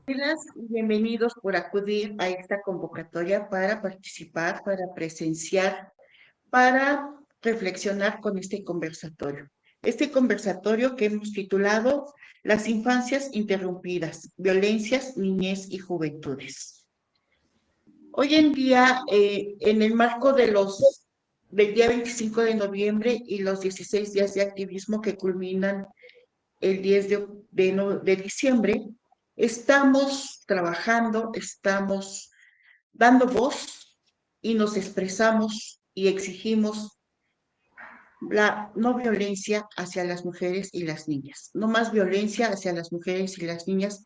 Buenas y bienvenidos por acudir a esta convocatoria para participar, para presenciar, para reflexionar con este conversatorio. Este conversatorio que hemos titulado Las infancias interrumpidas, violencias, niñez y juventudes. Hoy en día, en el marco del día 25 de noviembre y los 16 días de activismo que culminan el 10 de diciembre, estamos trabajando, estamos dando voz y nos expresamos y exigimos la no violencia hacia las mujeres y las niñas, no más violencia hacia las mujeres y las niñas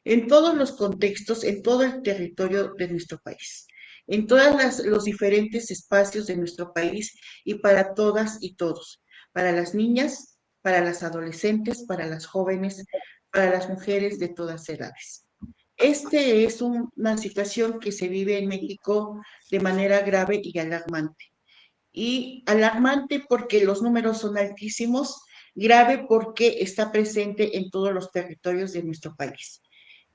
en todos los contextos, en todo el territorio de nuestro país, en todos los diferentes espacios de nuestro país y para todas y todos, para las niñas, para las adolescentes, para las jóvenes, para las mujeres de todas edades. Este es una situación que se vive en México de manera grave y alarmante. Y alarmante porque los números son altísimos, grave porque está presente en todos los territorios de nuestro país.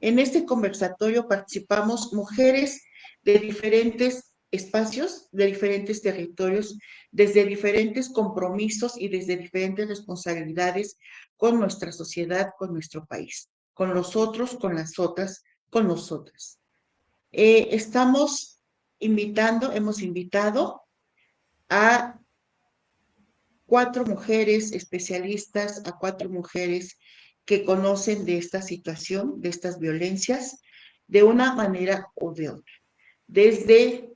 En este conversatorio participamos mujeres de diferentes espacios, de diferentes territorios, desde diferentes compromisos y desde diferentes responsabilidades con nuestra sociedad, con nuestro país, con los otros, con las otras, con nosotras. Hemos invitado a 4 mujeres especialistas, a 4 mujeres que conocen de esta situación, de estas violencias, de una manera o de otra, desde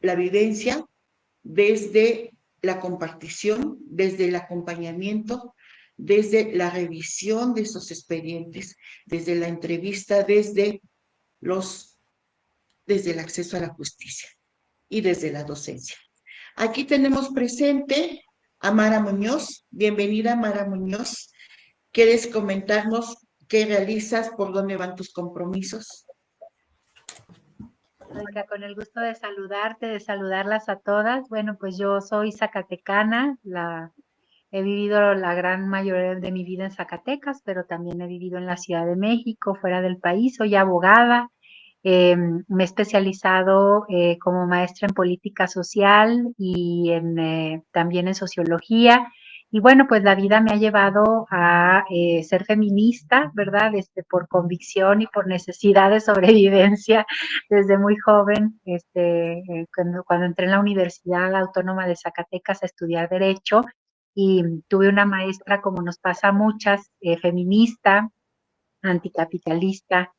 la vivencia, desde la compartición, desde el acompañamiento, desde la revisión de esos expedientes, desde la entrevista, desde el acceso a la justicia y desde la docencia. Aquí tenemos presente a Mara Muñoz. Bienvenida, Mara Muñoz. ¿Quieres comentarnos qué realizas, por dónde van tus compromisos? Mónica, con el gusto de saludarte, de saludarlas a todas. Bueno, pues yo soy zacatecana, he vivido la gran mayoría de mi vida en Zacatecas, pero también he vivido en la Ciudad de México, fuera del país. Soy abogada, me he especializado como maestra en política social y también en sociología. Y bueno, pues la vida me ha llevado a ser feminista, ¿verdad? Por convicción y por necesidad de sobrevivencia desde muy joven, cuando entré en la Universidad Autónoma de Zacatecas a estudiar Derecho, y tuve una maestra, como nos pasa a muchas, feminista, anticapitalista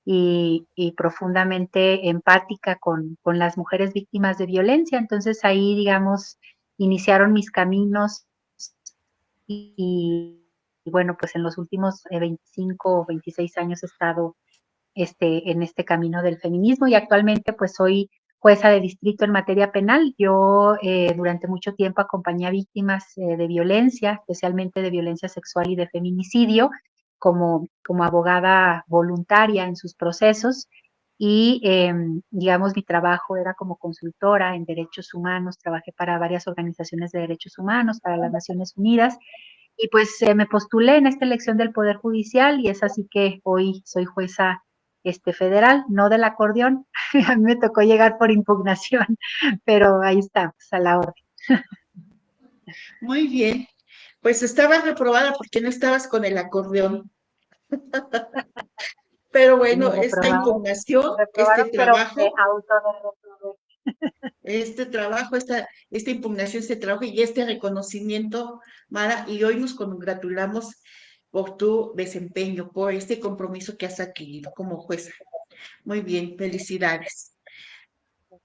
y profundamente empática con las mujeres víctimas de violencia. Entonces ahí, digamos, iniciaron mis caminos y bueno, pues en los últimos 25 o 26 años he estado en este camino del feminismo y actualmente pues soy jueza de distrito en materia penal. Yo durante mucho tiempo acompañé a víctimas de violencia, especialmente de violencia sexual y de feminicidio, como abogada voluntaria en sus procesos y digamos mi trabajo era como consultora en derechos humanos, trabajé para varias organizaciones de derechos humanos, para las Naciones Unidas y pues me postulé en esta elección del Poder Judicial y es así que hoy soy jueza federal, no del acordeón. A mí me tocó llegar por impugnación, pero ahí está, pues a la orden. Muy bien. Pues estabas reprobada porque no estabas con el acordeón. Pero Me bueno, esta reprobaron, impugnación, me reprobaron, pero me auto reprobé. este trabajo, esta impugnación, este trabajo y este reconocimiento, Mara, y hoy nos congratulamos por tu desempeño, por este compromiso que has adquirido como jueza. Muy bien, felicidades.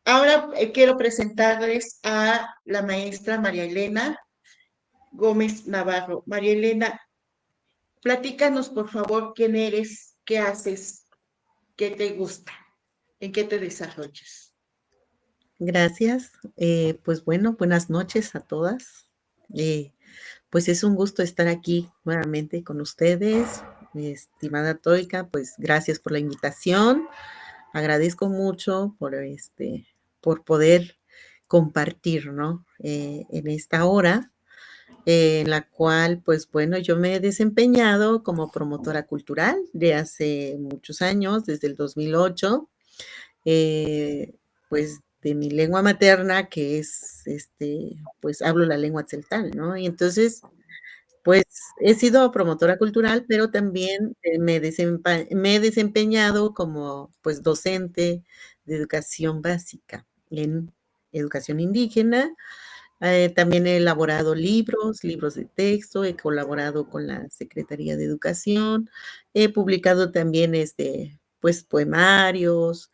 Ahora quiero presentarles a la maestra María Elena Gómez Navarro. María Elena, platícanos por favor quién eres, qué haces, qué te gusta, en qué te desarrollas. Gracias. Pues bueno, buenas noches a todas. Pues es un gusto estar aquí nuevamente con ustedes. Mi estimada Toika, pues gracias por la invitación. Agradezco mucho por poder compartir, ¿no? En esta hora. en la cual, pues bueno, yo me he desempeñado como promotora cultural de hace muchos años, desde el 2008, pues de mi lengua materna, que es, pues hablo la lengua tzeltal, ¿no? Y entonces, pues he sido promotora cultural, pero también me he desempeñado como pues docente de educación básica en educación indígena. También he elaborado libros de texto, he colaborado con la Secretaría de Educación, he publicado también pues poemarios,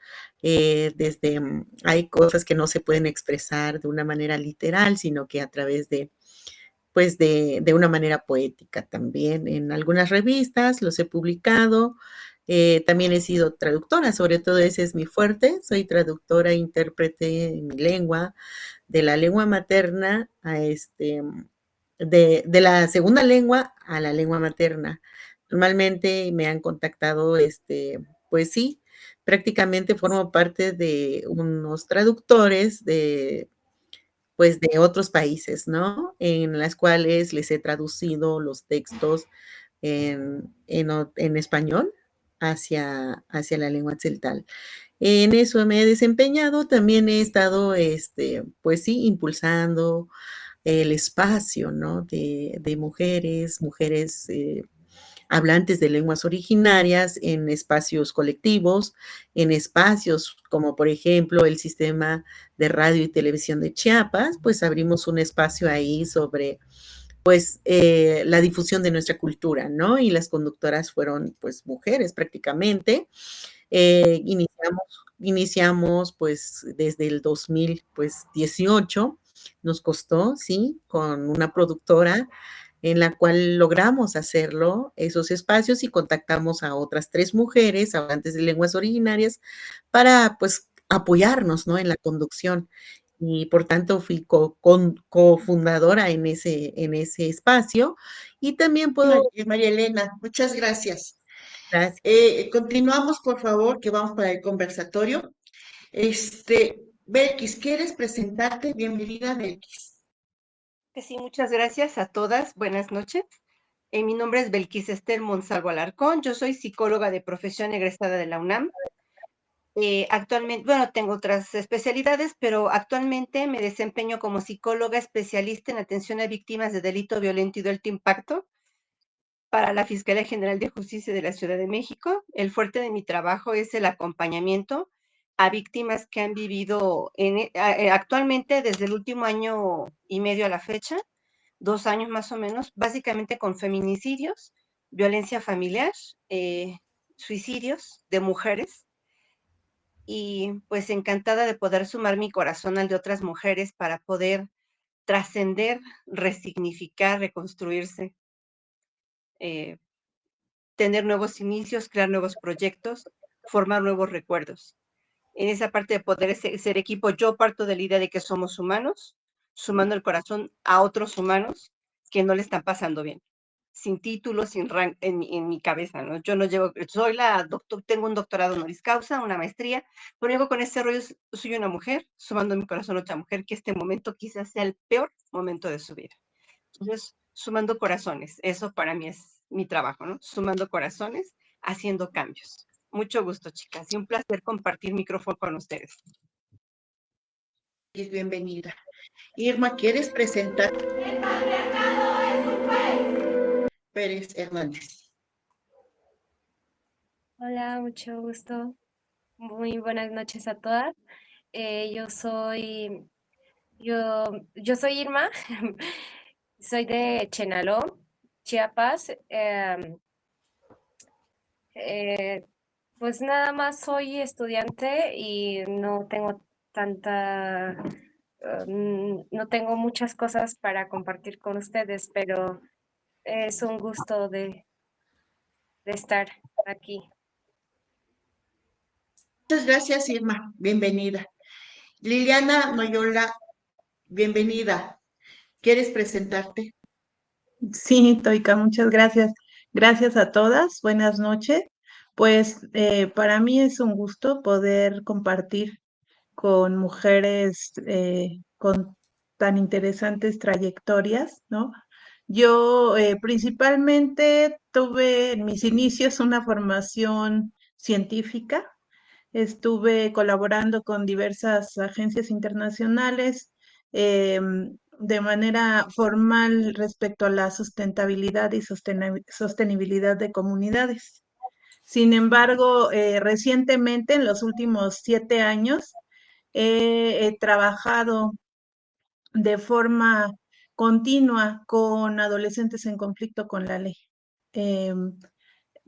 hay cosas que no se pueden expresar de una manera literal, sino que a través pues de una manera poética también. En algunas revistas los he publicado. También he sido traductora, sobre todo ese es mi fuerte. Soy traductora e intérprete en mi lengua, de la lengua materna de la segunda lengua a la lengua materna. Normalmente me han contactado, pues sí, prácticamente formo parte de unos traductores pues de otros países, ¿no? En las cuales les he traducido los textos en español hacia la lengua tzeltal. En eso me he desempeñado, también he estado, pues sí, impulsando el espacio, ¿no? De mujeres hablantes de lenguas originarias en espacios colectivos, en espacios como por ejemplo el sistema de radio y televisión de Chiapas, pues abrimos un espacio ahí sobre pues la difusión de nuestra cultura, ¿no? Y las conductoras fueron pues mujeres prácticamente. Iniciamos pues desde el 2018, nos costó, ¿sí? Con una productora en la cual logramos hacerlo, esos espacios, y contactamos a otras 3 mujeres hablantes de lenguas originarias para, pues, apoyarnos, ¿no? En la conducción. Y por tanto fui cofundadora en ese espacio, y también puedo. María Elena, muchas gracias. Gracias. Continuamos, por favor, que vamos para el conversatorio. Belkis, ¿quieres presentarte? Bienvenida, Belkis. Que sí, muchas gracias a todas. Buenas noches. Mi nombre es Belkis Esther Monsalvo Alarcón. Yo soy psicóloga de profesión egresada de la UNAM. Actualmente, bueno, tengo otras especialidades, pero actualmente me desempeño como psicóloga especialista en atención a víctimas de delito violento y de alto impacto para la Fiscalía General de Justicia de la Ciudad de México. El fuerte de mi trabajo es el acompañamiento a víctimas que han vivido actualmente desde el último año y medio a la fecha, 2 años más o menos, básicamente con feminicidios, violencia familiar, suicidios de mujeres, y pues encantada de poder sumar mi corazón al de otras mujeres para poder trascender, resignificar, reconstruirse, eh, tener nuevos inicios, crear nuevos proyectos, formar nuevos recuerdos. En esa parte de poder ser equipo, yo parto de la idea de que somos humanos, sumando el corazón a otros humanos que no le están pasando bien, sin título, sin rank en mi cabeza, ¿no? Yo no llevo, soy la doctor, tengo un doctorado honoris causa, una maestría, pero llego con ese rollo, soy una mujer, sumando en mi corazón a otra mujer, que este momento quizás sea el peor momento de su vida. Entonces, sumando corazones, eso para mí es mi trabajo, ¿no? Sumando corazones, haciendo cambios. Mucho gusto, chicas, y un placer compartir micrófono con ustedes. Bienvenida. Irma, ¿quieres presentar? El patriarcado es un juez. Pérez Hernández. Hola, mucho gusto. Muy buenas noches a todas. Yo soy Irma, soy de Chenaló, Chiapas. Pues nada más soy estudiante y no tengo no tengo muchas cosas para compartir con ustedes, pero es un gusto de estar aquí. Muchas gracias, Irma. Bienvenida. Liliana Noyola, bienvenida. ¿Quieres presentarte? Sí, Toika, muchas gracias. Gracias a todas. Buenas noches. Pues para mí es un gusto poder compartir con mujeres con tan interesantes trayectorias, ¿no? Yo principalmente tuve en mis inicios una formación científica. Estuve colaborando con diversas agencias internacionales de manera formal respecto a la sustentabilidad y sostenibilidad de comunidades. Sin embargo, recientemente, en los últimos 7 años, he trabajado de forma continua con adolescentes en conflicto con la ley. Em,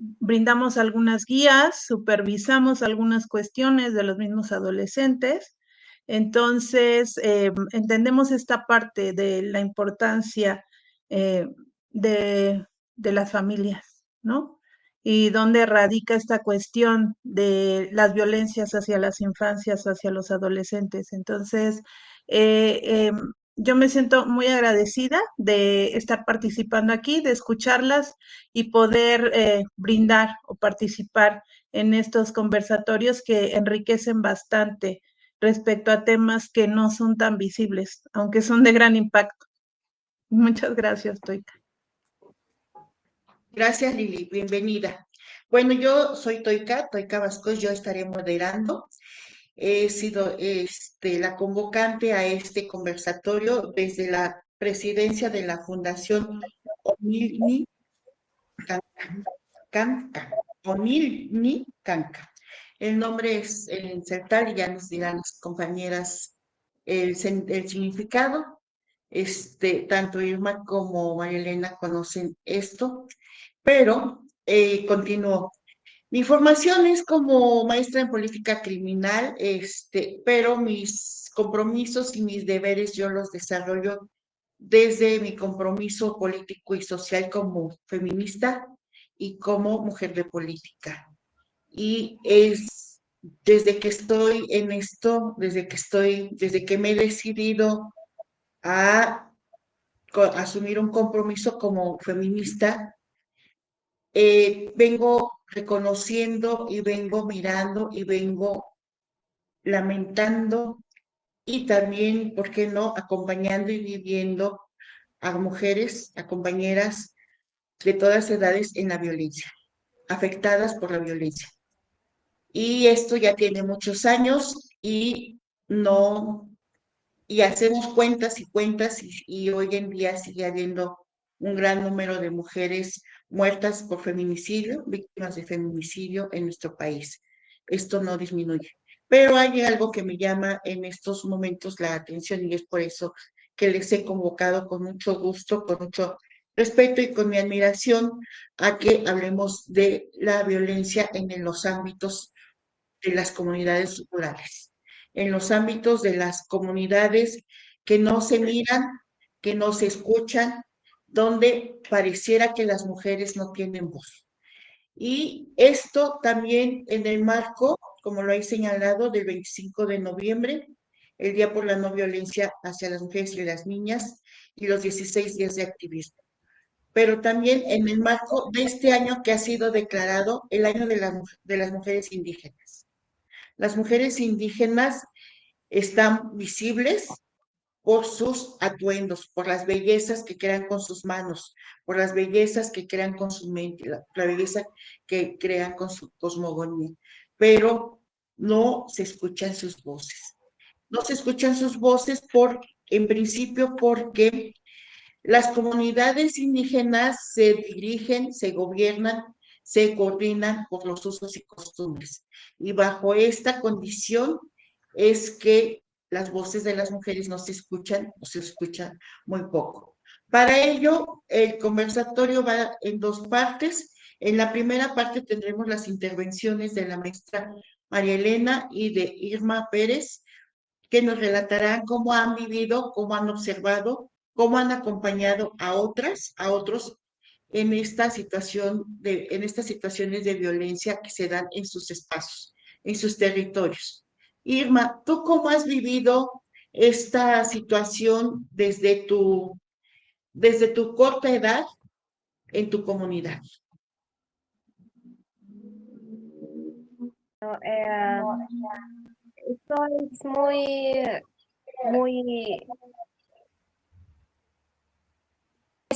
Brindamos algunas guías, supervisamos algunas cuestiones de los mismos adolescentes. Entonces, entendemos esta parte de la importancia eh, de, de las familias, ¿no? Y dónde radica esta cuestión de las violencias hacia las infancias, hacia los adolescentes. Entonces, yo me siento muy agradecida de estar participando aquí, de escucharlas y poder brindar o participar en estos conversatorios que enriquecen bastante respecto a temas que no son tan visibles, aunque son de gran impacto. Muchas gracias, Toika. Gracias, Lili, bienvenida. Bueno, yo soy Toika Vascos, yo estaré moderando. He sido la convocante a este conversatorio desde la presidencia de la Fundación Onilni Canca. Onilni Canca. El nombre es el insertar y ya nos dirán las compañeras el significado. Tanto Irma como María Elena conocen esto, pero continúo. Mi formación es como maestra en política criminal, pero mis compromisos y mis deberes yo los desarrollo desde mi compromiso político y social como feminista y como mujer de política. Y es desde que estoy en esto, desde que me he decidido a asumir un compromiso como feminista, vengo reconociendo y vengo mirando y vengo lamentando y también, ¿por qué no?, acompañando y viviendo a mujeres, a compañeras de todas edades en la violencia, afectadas por la violencia. Y esto ya tiene muchos años y no, y hacemos cuentas y cuentas y hoy en día sigue habiendo un gran número de mujeres muertas por feminicidio, víctimas de feminicidio en nuestro país. Esto no disminuye. Pero hay algo que me llama en estos momentos la atención y es por eso que les he convocado con mucho gusto, con mucho respeto y con mi admiración a que hablemos de la violencia en los ámbitos de las comunidades rurales, en los ámbitos de las comunidades que no se miran, que no se escuchan, donde pareciera que las mujeres no tienen voz. Y esto también en el marco, como lo he señalado, del 25 de noviembre, el Día por la No Violencia hacia las Mujeres y las Niñas, y los 16 días de activismo. Pero también en el marco de este año que ha sido declarado el año de las mujeres indígenas. Las mujeres indígenas están visibles por sus atuendos, por las bellezas que crean con sus manos, por las bellezas que crean con su mente, la belleza que crean con su cosmogonía, pero no se escuchan sus voces. No se escuchan sus voces en principio porque las comunidades indígenas se dirigen, se gobiernan, se coordinan por los usos y costumbres. Y bajo esta condición es que las voces de las mujeres no se escuchan o se escuchan muy poco. Para ello, el conversatorio va en dos partes. En la primera parte tendremos las intervenciones de la maestra María Elena y de Irma Pérez, que nos relatarán cómo han vivido, cómo han observado, cómo han acompañado a otros en esta en estas situaciones de violencia que se dan en sus espacios, en sus territorios. Irma, ¿tú cómo has vivido esta situación desde tu corta edad en tu comunidad? Esto es muy, muy,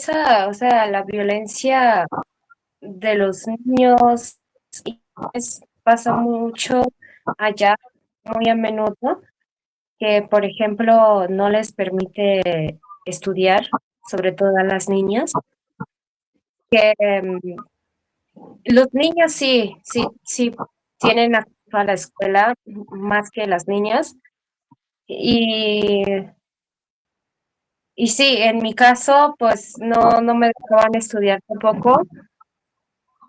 esa, o sea, la violencia de los niños pasa mucho allá, muy a menudo, que por ejemplo no les permite estudiar, sobre todo a las niñas, que los niños sí tienen acceso a la escuela más que las niñas. Y, y sí, en mi caso, pues no me dejaban estudiar tampoco,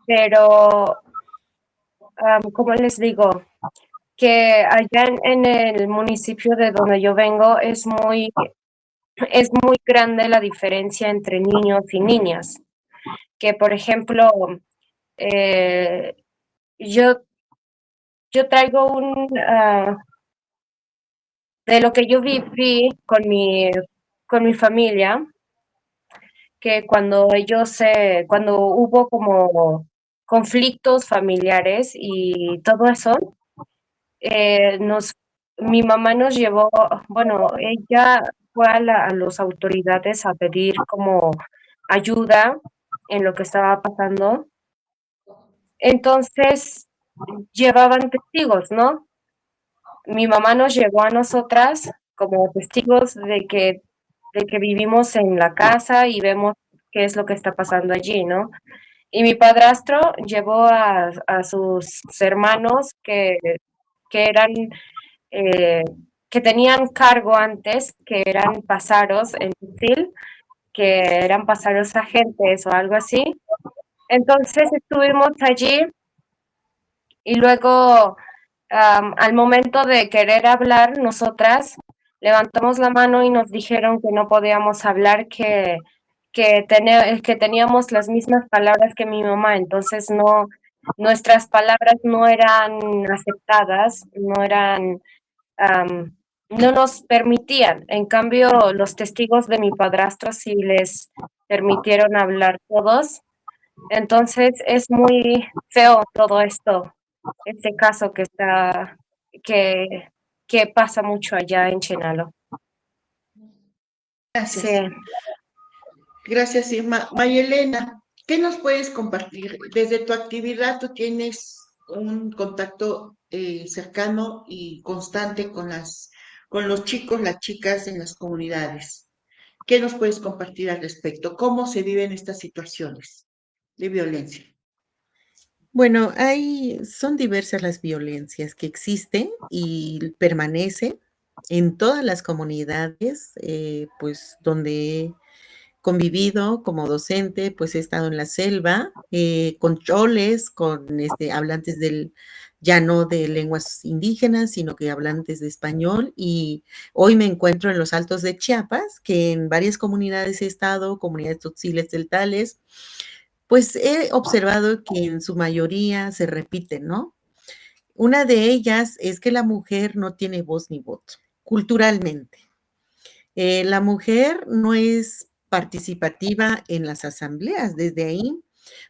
pero como les digo, que allá en el municipio de donde yo vengo es muy grande la diferencia entre niños y niñas. Que por ejemplo, eh, yo, yo traigo de lo que yo viví con mi familia, que cuando hubo como conflictos familiares y todo eso, eh, nos, mi mamá nos llevó, bueno, ella fue a las autoridades a pedir como ayuda en lo que estaba pasando. Entonces, llevaban testigos, ¿no? Mi mamá nos llevó a nosotras como testigos de que vivimos en la casa y vemos qué es lo que está pasando allí, ¿no? Y mi padrastro llevó a sus hermanos que eran, eh, que tenían cargo antes, que eran pasaros en Brasil, que eran pasaros agentes o algo así. Entonces estuvimos allí y luego, al momento de querer hablar, nosotras levantamos la mano y nos dijeron que no podíamos hablar, que teníamos las mismas palabras que mi mamá, entonces nuestras palabras no eran aceptadas, no nos permitían. En cambio, los testigos de mi padrastro sí les permitieron hablar todos. Entonces es muy feo todo esto, este caso que, que pasa mucho allá en Chenalo. Sí. Gracias. Gracias, Irma. Mayelena, ¿qué nos puedes compartir? Desde tu actividad, tú tienes un contacto cercano y constante con los chicos, las chicas en las comunidades. ¿Qué nos puedes compartir al respecto? ¿Cómo se viven estas situaciones de violencia? Bueno, son diversas las violencias que existen y permanecen en todas las comunidades, pues donde he convivido como docente, pues he estado en la selva, con choles, con hablantes ya no de lenguas indígenas, sino que hablantes de español. Y hoy me encuentro en los Altos de Chiapas, que en varias comunidades he estado, comunidades tzotzilles deltales, pues he observado que en su mayoría se repiten, ¿no? Una de ellas es que la mujer no tiene voz ni voto, culturalmente. La mujer no es participativa en las asambleas desde ahí,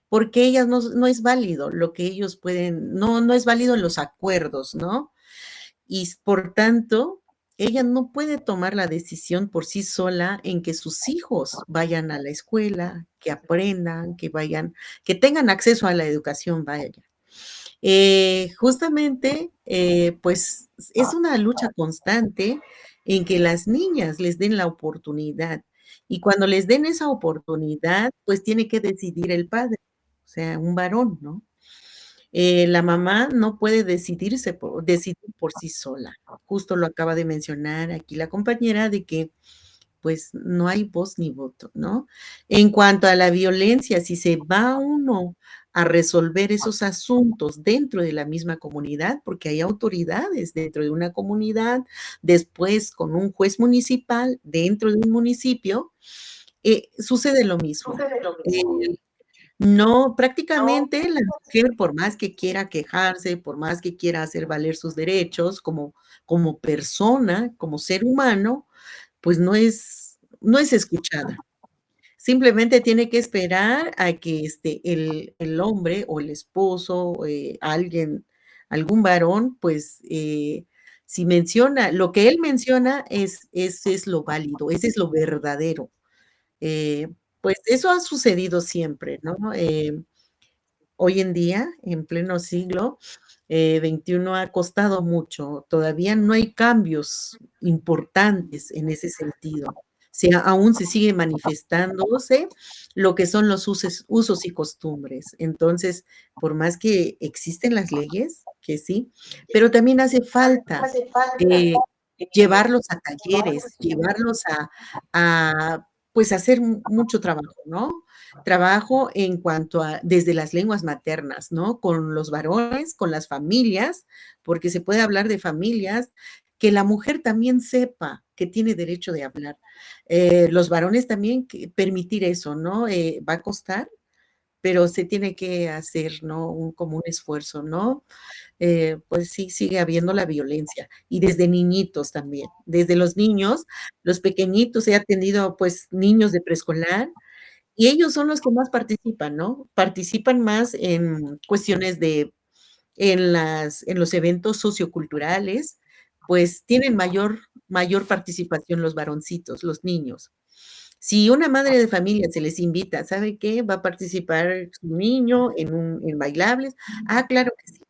porque ellas no es válido lo que ellos pueden, no es válido en los acuerdos, ¿no? Y por tanto, ella no puede tomar la decisión por sí sola en que sus hijos vayan a la escuela, que aprendan, que tengan acceso a la educación, vaya. Justamente, pues es una lucha constante en que las niñas les den la oportunidad. Y cuando les den esa oportunidad, pues tiene que decidir el padre, o sea, un varón, ¿no? La mamá no puede decidir por sí sola. Justo lo acaba de mencionar aquí la compañera de que pues no hay voz ni voto, ¿no? En cuanto a la violencia, si se va uno a resolver esos asuntos dentro de la misma comunidad, porque hay autoridades dentro de una comunidad, después con un juez municipal dentro de un municipio, sucede lo mismo. No, prácticamente la mujer, por más que quiera quejarse, por más que quiera hacer valer sus derechos como persona, como ser humano, pues no es escuchada. Simplemente tiene que esperar a que, el hombre o el esposo, algún varón, pues, si menciona lo que él menciona es lo válido, ese es lo verdadero. pues eso ha sucedido siempre, ¿no? Hoy en día, en pleno siglo XXI, ha costado mucho. Todavía no hay cambios importantes en ese sentido. Aún se sigue manifestándose lo que son los usos y costumbres. Entonces, por más que existen las leyes, que sí, pero también hace falta eh, llevarlos a talleres, llevarlos pues, hacer mucho trabajo, ¿no? Trabajo en cuanto a desde las lenguas maternas, ¿no? Con los varones, con las familias, porque se puede hablar de familias, que la mujer también sepa que tiene derecho de hablar. Los varones también permitir eso, ¿no? Va a costar, pero se tiene que hacer, ¿no? Como un esfuerzo, ¿no? Pues sí, sigue habiendo la violencia. Y desde niñitos también, desde los niños, los pequeñitos, he atendido pues niños de preescolar y ellos son los que más participan, ¿no? Participan más en cuestiones en los eventos socioculturales, pues tienen mayor participación los varoncitos, los niños. Si una madre de familia se les invita, ¿sabe qué? Va a participar su niño en bailables. Ah, claro que sí,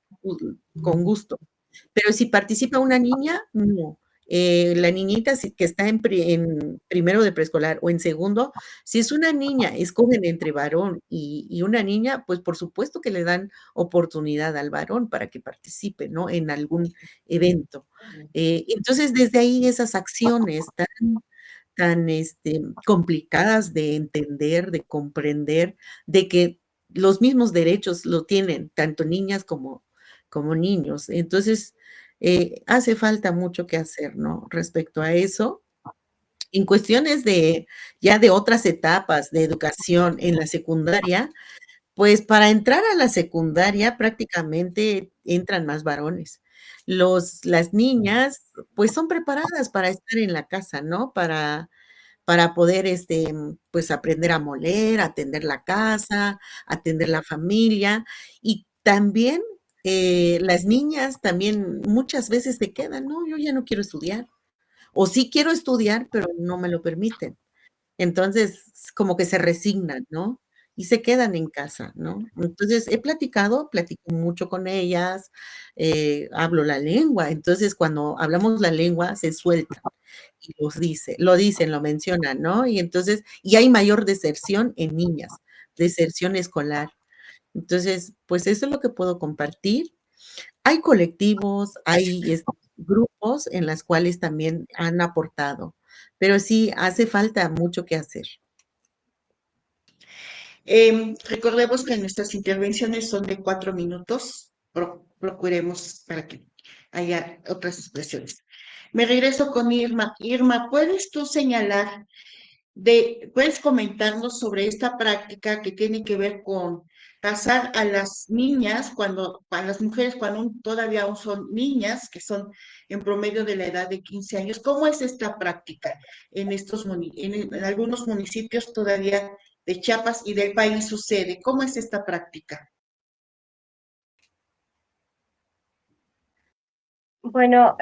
con gusto. Pero si participa una niña, no. La niñita que está en primero de preescolar o en segundo, si es una niña, escogen entre varón y una niña, pues por supuesto que le dan oportunidad al varón para que participe, ¿no? En algún evento. Entonces, desde ahí esas acciones tan complicadas de entender, de comprender, de que los mismos derechos lo tienen tanto niñas como niños. Entonces, hace falta mucho que hacer, ¿no? Respecto a eso. En cuestiones ya de otras etapas de educación en la secundaria, pues para entrar a la secundaria prácticamente entran más varones. Las niñas, pues son preparadas para estar en la casa, ¿no? Para poder, pues, aprender a moler, atender la casa, atender la familia. Y también, las niñas también muchas veces se quedan, no, yo ya no quiero estudiar, o sí quiero estudiar, pero no me lo permiten. Entonces, como que se resignan, ¿no? Y se quedan en casa, ¿no? Entonces, platico mucho con ellas, hablo la lengua. Entonces, cuando hablamos la lengua, se sueltan y lo dicen, lo mencionan, ¿no? Y entonces hay mayor deserción en niñas, deserción escolar. Entonces, pues eso es lo que puedo compartir. Hay colectivos, hay, grupos en las cuales también han aportado, pero sí hace falta mucho que hacer. Recordemos que nuestras intervenciones son de 4 minutos. Procuremos para que haya otras expresiones. Me regreso con Irma. Irma, ¿puedes tú señalar puedes comentarnos sobre esta práctica que tiene que ver con casar a las niñas a las mujeres cuando todavía aún son niñas, que son en promedio de la edad de 15 años? ¿Cómo es esta práctica en algunos municipios todavía de Chiapas y del país sucede? ¿Cómo es esta práctica? Bueno,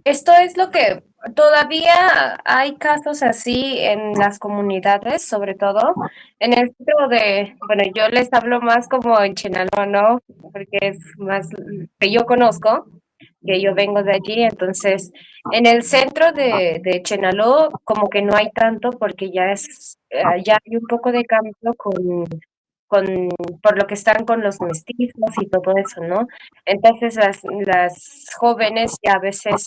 esto es lo que todavía hay casos así en las comunidades, sobre todo en el centro bueno, yo les hablo más como en Chenaló, ¿no? Porque es más que yo conozco, que yo vengo de allí, entonces en el centro de Chenaló como que no hay tanto porque ya hay un poco de cambio con, por lo que están con los mestizos y todo eso, ¿no? Entonces las jóvenes y a veces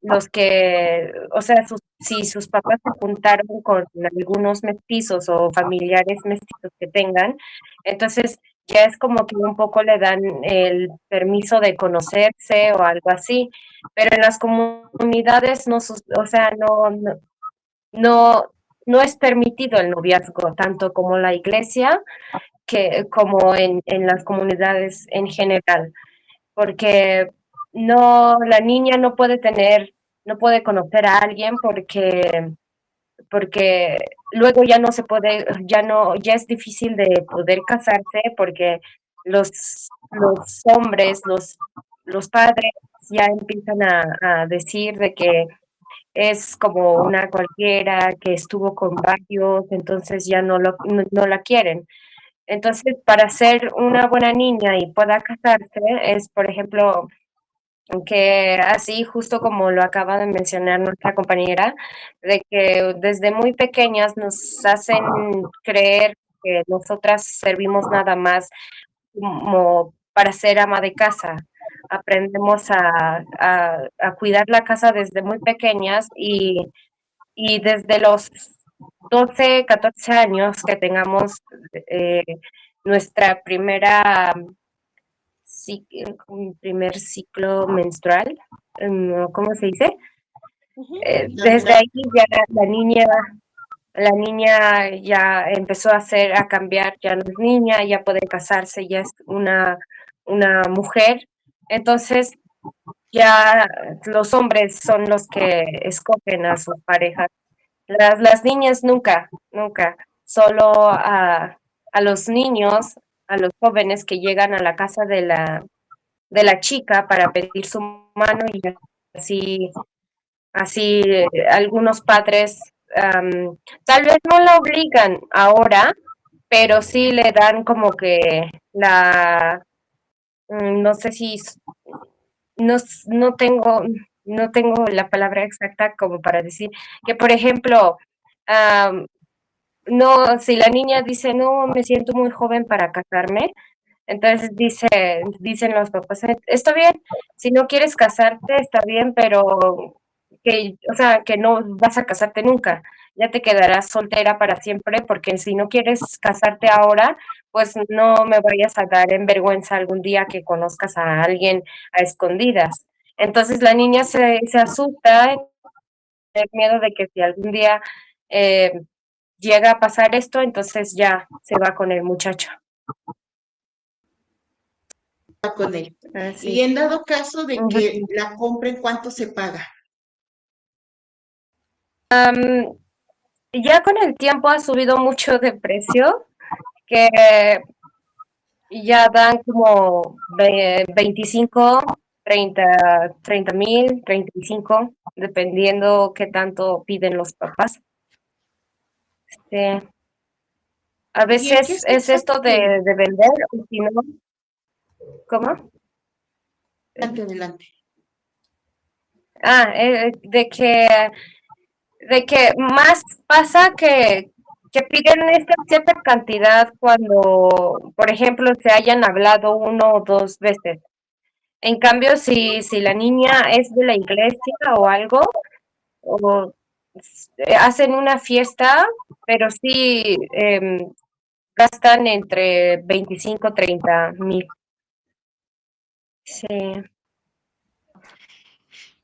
los que, o sea, si sus papás se juntaron con algunos mestizos o familiares mestizos que tengan, entonces ya es como que un poco le dan el permiso de conocerse o algo así, pero en las comunidades o sea, no, no es permitido el noviazgo, tanto como la iglesia como en las comunidades en general, porque la niña no puede conocer a alguien porque luego ya no se puede, ya es difícil de poder casarse porque los hombres, los padres ya empiezan a decir de que es como una cualquiera que estuvo con varios, entonces ya no la quieren. Entonces, para ser una buena niña y pueda casarse, es, por ejemplo, que así, justo como lo acaba de mencionar nuestra compañera, de que desde muy pequeñas nos hacen creer que nosotras servimos nada más como para ser ama de casa. Aprendemos a cuidar la casa desde muy pequeñas y desde los 12, 14 años que tengamos eh, nuestra primer ciclo menstrual, ¿cómo se dice? Desde Natural. ahí ya la niña ya empezó a cambiar, ya no es niña, ya puede casarse, ya es una mujer. Entonces ya los hombres son los que escogen a sus parejas. Las niñas nunca, nunca, solo a los niños, a los jóvenes que llegan a la casa de la chica para pedir su mano y así, así algunos padres tal vez no la obligan ahora, pero sí le dan como que no sé si, no, no tengo la palabra exacta como para decir que, por ejemplo, am, no, si la niña dice, no, me siento muy joven para casarme, entonces dicen los papás, está bien, si no quieres casarte, está bien, pero o sea, que no vas a casarte nunca, ya te quedarás soltera para siempre, porque si no quieres casarte ahora, pues no me vayas a dar en vergüenza algún día que conozcas a alguien a escondidas. Entonces la niña se asusta, tiene miedo de que si algún día eh, llega a pasar esto, entonces ya se va con el muchacho. Con él. Y Así. en dado caso de que Ujú. la compren, ¿cuánto se paga? Ya con el tiempo ha subido mucho de precio, que ya dan como 25, 30 mil, 35, dependiendo qué tanto piden los papás. Sí. A ¿Y en qué veces se es esto basa? de vender, o si no, ¿cómo? Adelante, adelante. Ah, de que más pasa que piden esta cierta cantidad cuando, por ejemplo, se hayan hablado 1 o 2 veces. En cambio, si la niña es de la iglesia o algo, o hacen una fiesta, pero sí gastan entre 25 30 mil. Sí.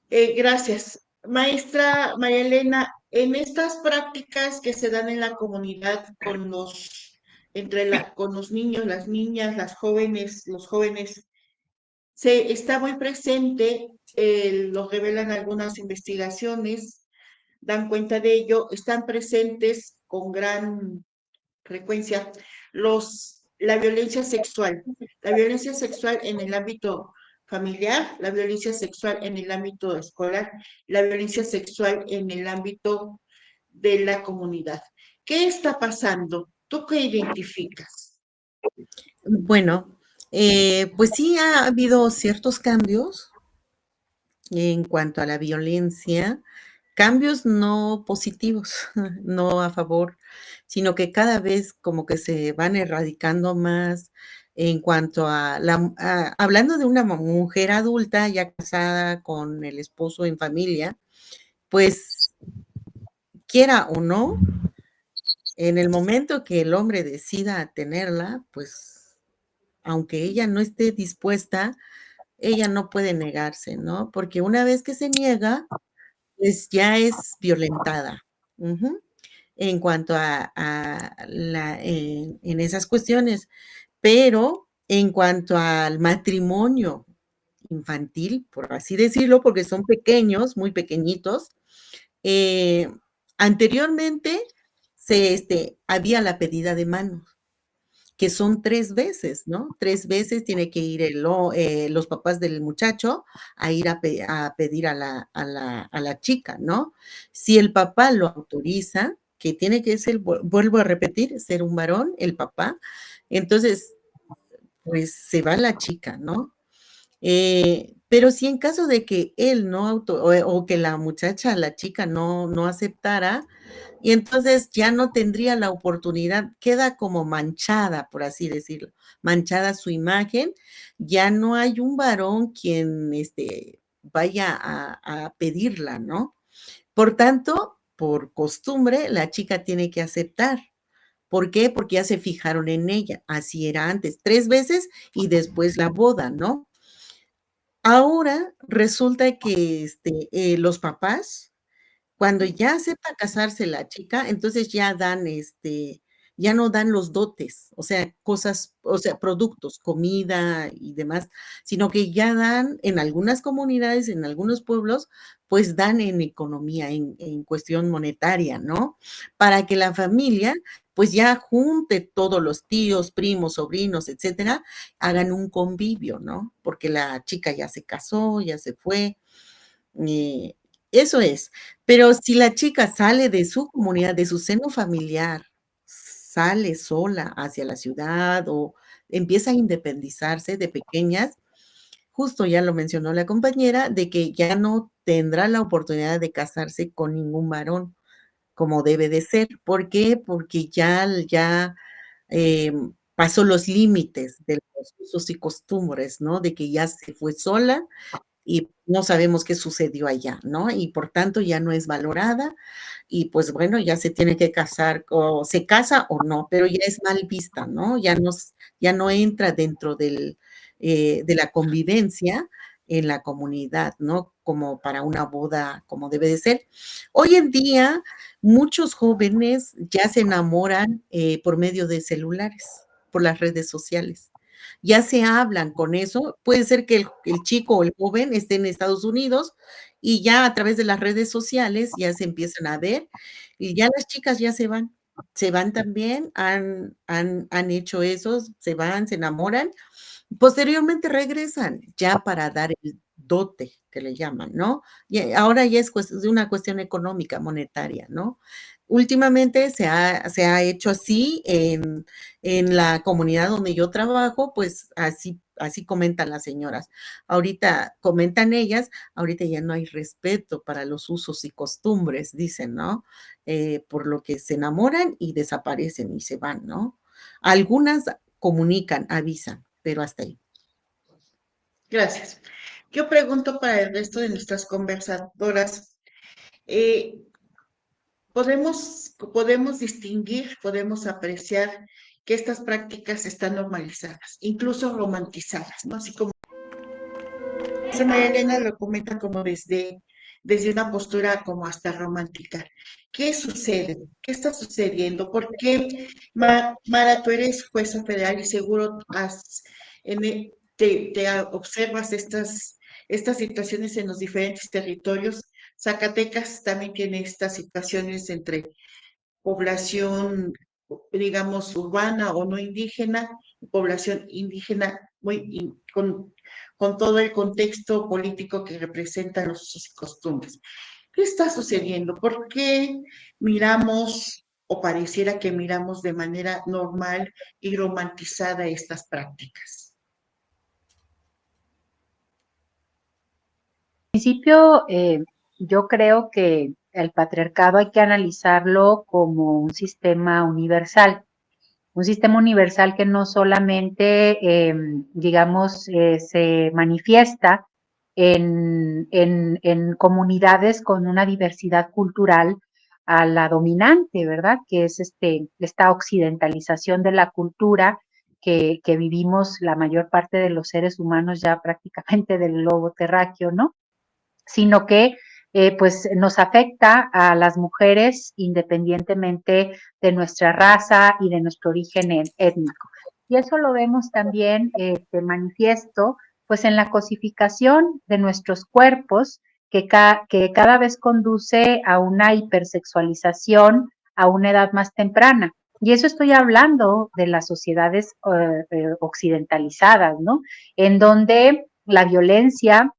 Gracias. Maestra María Elena, en estas prácticas que se dan en la comunidad con con los niños, las niñas, las jóvenes, los jóvenes, se está muy presente, lo revelan algunas investigaciones, dan cuenta de ello, están presentes con gran frecuencia la violencia sexual en el ámbito familiar, la violencia sexual en el ámbito escolar, la violencia sexual en el ámbito de la comunidad. ¿Qué está pasando? ¿Tú qué identificas? Bueno, pues sí ha habido ciertos cambios en cuanto a la violencia, cambios no positivos, no a favor, sino que cada vez como que se van erradicando más en cuanto a hablando de una mujer adulta ya casada con el esposo en familia, pues quiera o no, en el momento que el hombre decida tenerla, pues aunque ella no esté dispuesta, ella no puede negarse, ¿no? Porque una vez que se niega, pues ya es violentada. Ujú. En cuanto a en esas cuestiones. Pero en cuanto al matrimonio infantil, por así decirlo, porque son pequeños, muy pequeñitos, anteriormente había la pedida de manos. que son 3 veces, ¿no? 3 veces tiene que ir los papás del muchacho a ir a pedir a la chica, ¿no? Si el papá lo autoriza, que tiene que ser, vuelvo a repetir, ser un varón, el papá, entonces, pues se va la chica, ¿no? Pero si en caso de que él no o que la muchacha, la chica no aceptara, y entonces ya no tendría la oportunidad, queda como manchada, por así decirlo, manchada su imagen, ya no hay un varón quien vaya a pedirla, ¿no? Por tanto, por costumbre, la chica tiene que aceptar. ¿Por qué? Porque ya se fijaron en ella, así era antes, 3 veces y después la boda, ¿no? Ahora resulta que los papás cuando ya acepta casarse la chica, entonces ya dan, ya no dan los dotes, o sea, cosas, o sea, productos, comida y demás, sino que ya dan en algunas comunidades, en algunos pueblos, pues dan en economía, en cuestión monetaria, ¿no? Para que la familia, pues ya junte todos los tíos, primos, sobrinos, etcétera, hagan un convivio, ¿no? Porque la chica ya se casó, ya se fue, eh, eso es. Pero si la chica sale de su comunidad, de su seno familiar, sale sola hacia la ciudad o empieza a independizarse de pequeñas, justo ya lo mencionó la compañera, de que ya no tendrá la oportunidad de casarse con ningún varón, como debe de ser. ¿Por qué? Porque ya pasó los límites de los usos y costumbres, ¿no? De que ya se fue sola y no sabemos qué sucedió allá, ¿no? Y por tanto ya no es valorada y pues bueno, ya se tiene que casar o se casa o no, pero ya es mal vista, ¿no? Ya no entra dentro de la convivencia en la comunidad, ¿no? Como para una boda, como debe de ser. Hoy en día, muchos jóvenes ya se enamoran por medio de celulares, por las redes sociales. Ya se hablan con eso. Puede ser que el chico o el joven esté en Estados Unidos y ya a través de las redes sociales ya se empiezan a ver y ya las chicas ya se van también, han hecho eso, se van, se enamoran, posteriormente regresan ya para dar el dote que le llaman, ¿no? Y ahora ya es una cuestión económica, monetaria, ¿no? Últimamente se ha hecho así en la comunidad donde yo trabajo, pues así comentan las señoras. Ahorita comentan ellas, ahorita ya no hay respeto para los usos y costumbres, dicen, ¿no? Por lo que se enamoran y desaparecen y se van, ¿no? Algunas comunican, avisan, pero hasta ahí. Gracias. Yo pregunto para el resto de nuestras conversadoras, eh, podemos distinguir, podemos apreciar que estas prácticas están normalizadas, incluso romantizadas, ¿no? Así como María Elena lo comenta como desde una postura como hasta romántica. ¿Qué sucede? ¿Qué está sucediendo? ¿Por qué, Mara, tú eres jueza federal y seguro te observas estas situaciones en los diferentes territorios? Zacatecas también tiene estas situaciones entre población, digamos, urbana o no indígena, población indígena con todo el contexto político que representan los usos y costumbres. ¿Qué está sucediendo? ¿Por qué miramos o pareciera que miramos de manera normal y romantizada estas prácticas? En principio, yo creo que el patriarcado hay que analizarlo como un sistema universal que no solamente, digamos, se manifiesta en comunidades con una diversidad cultural a la dominante, ¿verdad? Que es esta occidentalización de la cultura que vivimos la mayor parte de los seres humanos ya prácticamente del globo terráqueo, ¿no? Sino que pues nos afecta a las mujeres independientemente de nuestra raza y de nuestro origen étnico. Y eso lo vemos también de manifiesto pues en la cosificación de nuestros cuerpos que cada vez conduce a una hipersexualización a una edad más temprana. Y eso estoy hablando de las sociedades occidentalizadas, ¿no? En donde la violencia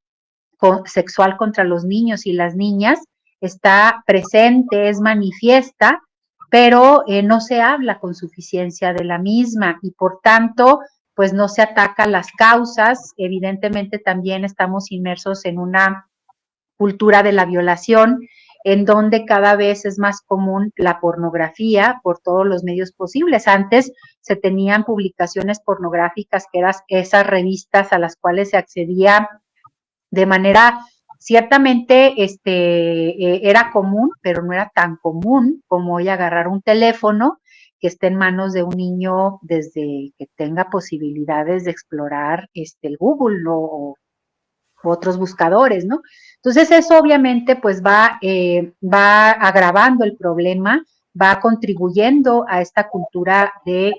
sexual contra los niños y las niñas está presente, es manifiesta, pero no se habla con suficiencia de la misma y por tanto, pues no se atacan las causas. Evidentemente también estamos inmersos en una cultura de la violación, en donde cada vez es más común la pornografía por todos los medios posibles. Antes se tenían publicaciones pornográficas que eran esas revistas a las cuales se accedía de manera ciertamente era común, pero no era tan común como hoy agarrar un teléfono que esté en manos de un niño desde que tenga posibilidades de explorar el Google, ¿no? O otros buscadores, ¿no? Entonces eso obviamente pues va agravando el problema, va contribuyendo a esta cultura de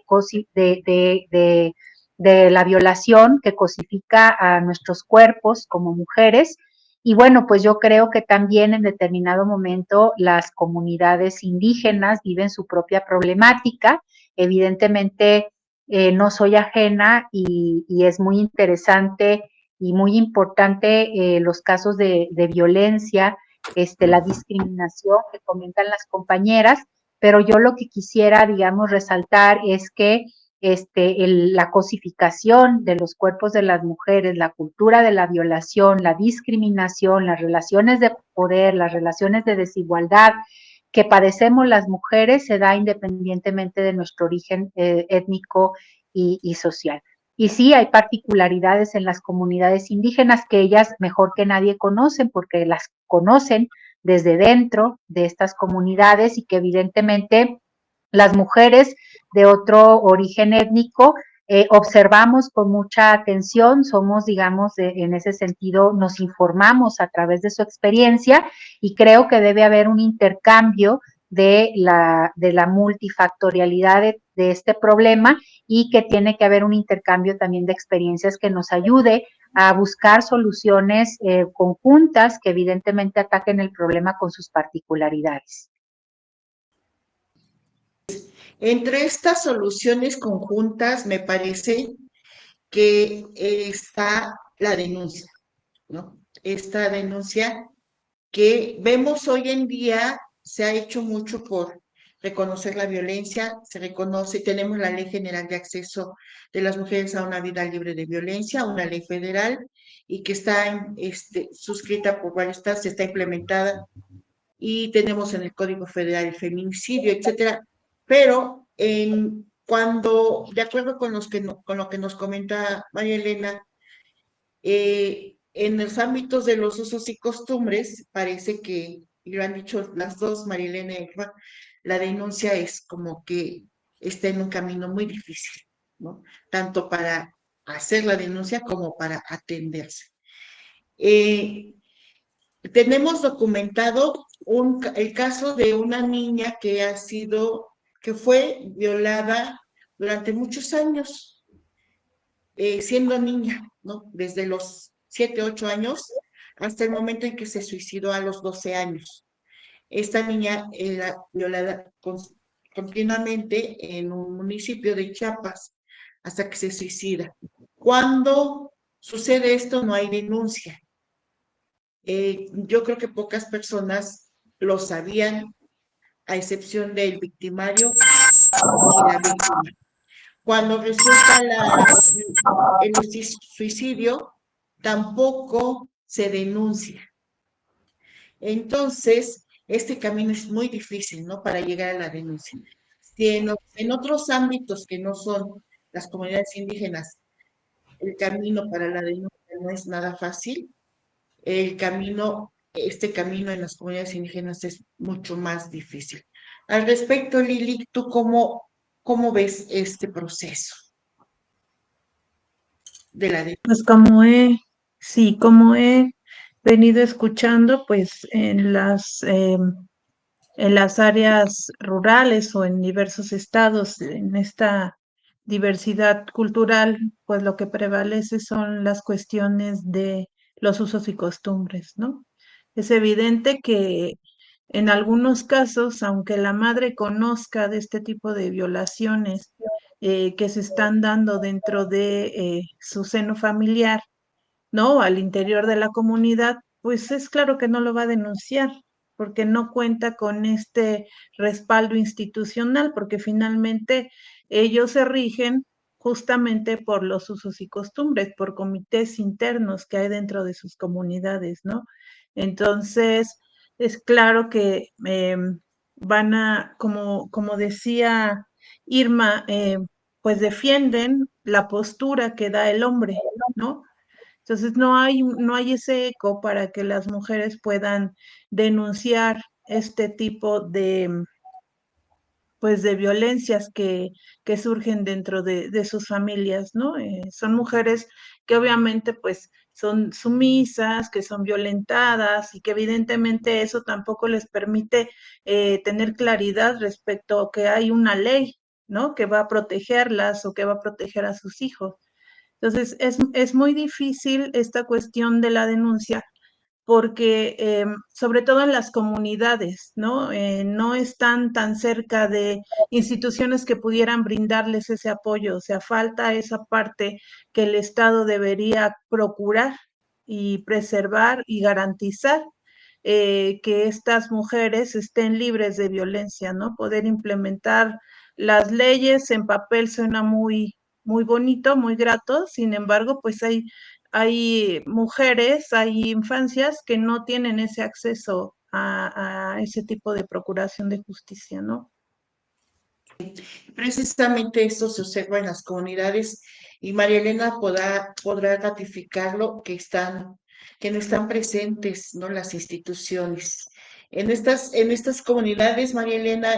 la violación que cosifica a nuestros cuerpos como mujeres. Y bueno, pues yo creo que también en determinado momento las comunidades indígenas viven su propia problemática. Evidentemente no soy ajena y es muy interesante y muy importante los casos de violencia, la discriminación que comentan las compañeras, pero yo lo que quisiera, digamos, resaltar es que la cosificación de los cuerpos de las mujeres, la cultura de la violación, la discriminación, las relaciones de poder, las relaciones de desigualdad que padecemos las mujeres se da independientemente de nuestro origen étnico y social. Y sí, hay particularidades en las comunidades indígenas que ellas mejor que nadie conocen porque las conocen desde dentro de estas comunidades y que evidentemente las mujeres de otro origen étnico observamos con mucha atención, somos, digamos, en ese sentido, nos informamos a través de su experiencia y creo que debe haber un intercambio de la multifactorialidad de este problema y que tiene que haber un intercambio también de experiencias que nos ayude a buscar soluciones conjuntas que evidentemente ataquen el problema con sus particularidades. Entre estas soluciones conjuntas, me parece que está la denuncia, ¿no? Esta denuncia que vemos hoy en día se ha hecho mucho por reconocer la violencia, se reconoce, tenemos la Ley General de Acceso de las Mujeres a una Vida Libre de Violencia, una ley federal, y que está suscrita por varios estados, está implementada, y tenemos en el Código Federal el feminicidio, etcétera. Pero de acuerdo con lo que nos comenta María Elena, en los ámbitos de los usos y costumbres, parece que, y lo han dicho las dos, María Elena y Juan, la denuncia es como que está en un camino muy difícil, ¿no? Tanto para hacer la denuncia como para atenderse. Tenemos documentado el caso de una niña que fue violada durante muchos años, siendo niña, ¿no? Desde los 7, 8 años hasta el momento en que se suicidó a los 12 años. Esta niña era violada continuamente en un municipio de Chiapas hasta que se suicida. Cuando sucede esto no hay denuncia. Yo creo que pocas personas lo sabían, a excepción del victimario y la víctima. Cuando resulta el suicidio, tampoco se denuncia. Entonces, este camino es muy difícil, ¿no? Para llegar a la denuncia. Si en otros ámbitos que no son las comunidades indígenas, el camino para la denuncia no es nada fácil, este camino en las comunidades indígenas es mucho más difícil. Al respecto, Lili, ¿tú cómo ves este proceso de la denuncia? Pues como he venido escuchando, pues en las áreas rurales o en diversos estados, en esta diversidad cultural, pues lo que prevalece son las cuestiones de los usos y costumbres, ¿no? Es evidente que En algunos casos, aunque la madre conozca de este tipo de violaciones que se están dando dentro de su seno familiar, ¿no? Al interior de la comunidad, pues es claro que no lo va a denunciar, porque no cuenta con este respaldo institucional, porque finalmente ellos se rigen justamente por los usos y costumbres, por comités internos que hay dentro de sus comunidades, ¿no? Entonces, es claro que van a, como decía Irma, pues defienden la postura que da el hombre, ¿no? Entonces no hay ese eco para que las mujeres puedan denunciar este tipo de, pues, de violencias que surgen dentro de sus familias, ¿no? Son mujeres que obviamente pues son sumisas, que son violentadas y que evidentemente eso tampoco les permite tener claridad respecto a que hay una ley, ¿no? Que va a protegerlas o que va a proteger a sus hijos. Entonces, es muy difícil esta cuestión de la denuncia porque, sobre todo en las comunidades, ¿no? No están tan cerca de instituciones que pudieran brindarles ese apoyo, o sea, falta esa parte que el Estado debería procurar y preservar y garantizar que estas mujeres estén libres de violencia, ¿no? Poder implementar las leyes en papel suena muy bonito, muy grato, sin embargo, pues hay mujeres, hay infancias que no tienen ese acceso a ese tipo de procuración de justicia, ¿no? Precisamente esto se observa en las comunidades y María Elena podrá ratificarlo que no están presentes, ¿no? Las instituciones. En estas comunidades, María Elena,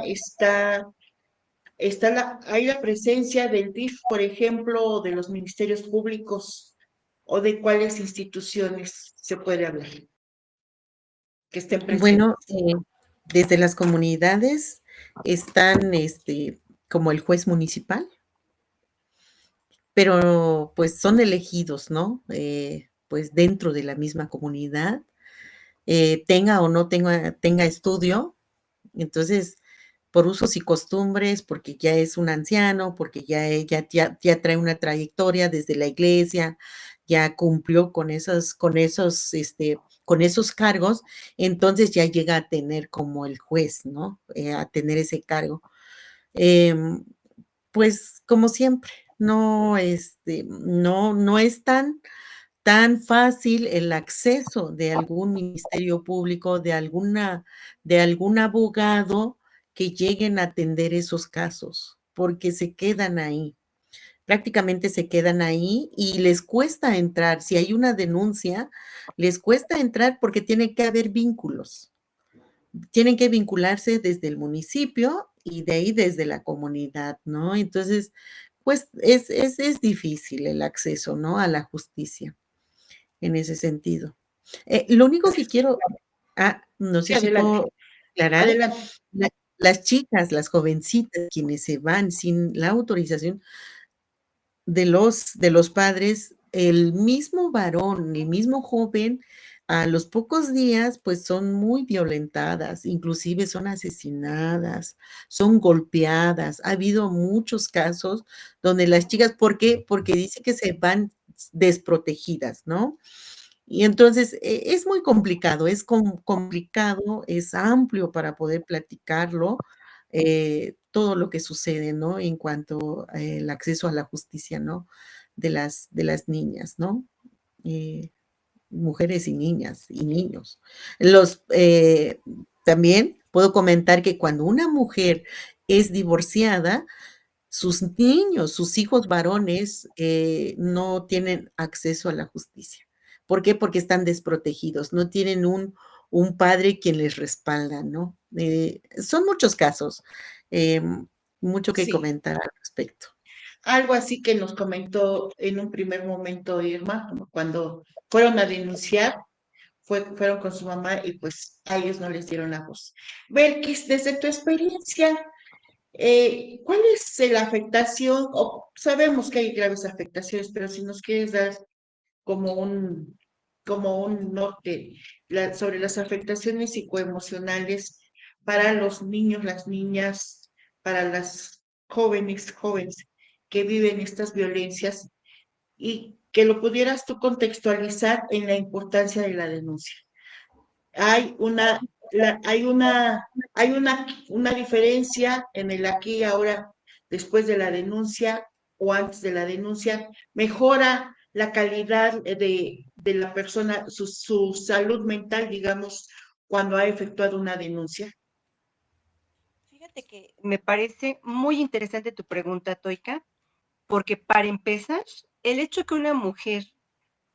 hay la presencia del DIF, por ejemplo, o de los ministerios públicos, o de cuáles instituciones se puede hablar que estén Bueno, presentes. desde las comunidades están, como el juez municipal, pero, pues, son elegidos, ¿no? Pues, dentro de la misma comunidad, tenga o no tenga estudio. Entonces, por usos y costumbres, porque ya es un anciano, porque ya trae una trayectoria desde la iglesia, ya cumplió con esos cargos, entonces ya llega a tener como el juez, ¿no? A tener ese cargo. Em, pues, como siempre, no es tan fácil el acceso de algún ministerio público, de algún abogado que lleguen a atender esos casos, porque se quedan ahí, prácticamente se quedan ahí y les cuesta entrar. Si hay una denuncia, les cuesta entrar porque tiene que haber vínculos. Tienen que vincularse desde el municipio y de ahí desde la comunidad, ¿no? Entonces, pues es difícil el acceso, ¿no? A la justicia en ese sentido. Lo único que quiero, no Sí, sé si adelante, puedo aclarar, adelante. las chicas, las jovencitas, quienes se van sin la autorización de los padres, el mismo varón, el mismo joven, a los pocos días, pues son muy violentadas, inclusive son asesinadas, son golpeadas. Ha habido muchos casos donde las chicas, ¿por qué? Porque dice que se van desprotegidas, ¿no? Y entonces, es muy complicado, complicado, es amplio para poder platicarlo, todo lo que sucede, ¿no? En cuanto el acceso a la justicia, ¿no? De las niñas, ¿no? Eh, Mujeres y niñas y niños. También puedo comentar que cuando una mujer es divorciada, sus niños, sus hijos varones, no tienen acceso a la justicia. ¿Por qué? Porque están desprotegidos, no tienen un padre quien les respalda, ¿no? Son muchos casos, mucho que Sí, comentar al respecto. algo así que nos comentó en un primer momento Irma, como cuando fueron a denunciar, fueron con su mamá y pues a ellos no les dieron la voz. Belkis, desde tu experiencia, ¿cuál es la afectación? Sabemos que hay graves afectaciones, pero si nos quieres dar como como un norte sobre las afectaciones psicoemocionales para los niños, las niñas, para las jóvenes que viven estas violencias y que lo pudieras tú contextualizar en la importancia de la denuncia. Hay una diferencia en el aquí y ahora, después de la denuncia o antes de la denuncia, mejora la calidad de la persona, su salud mental, digamos, cuando ha efectuado una denuncia. Fíjate que me parece muy interesante tu pregunta, Toika, porque para empezar, el hecho que una mujer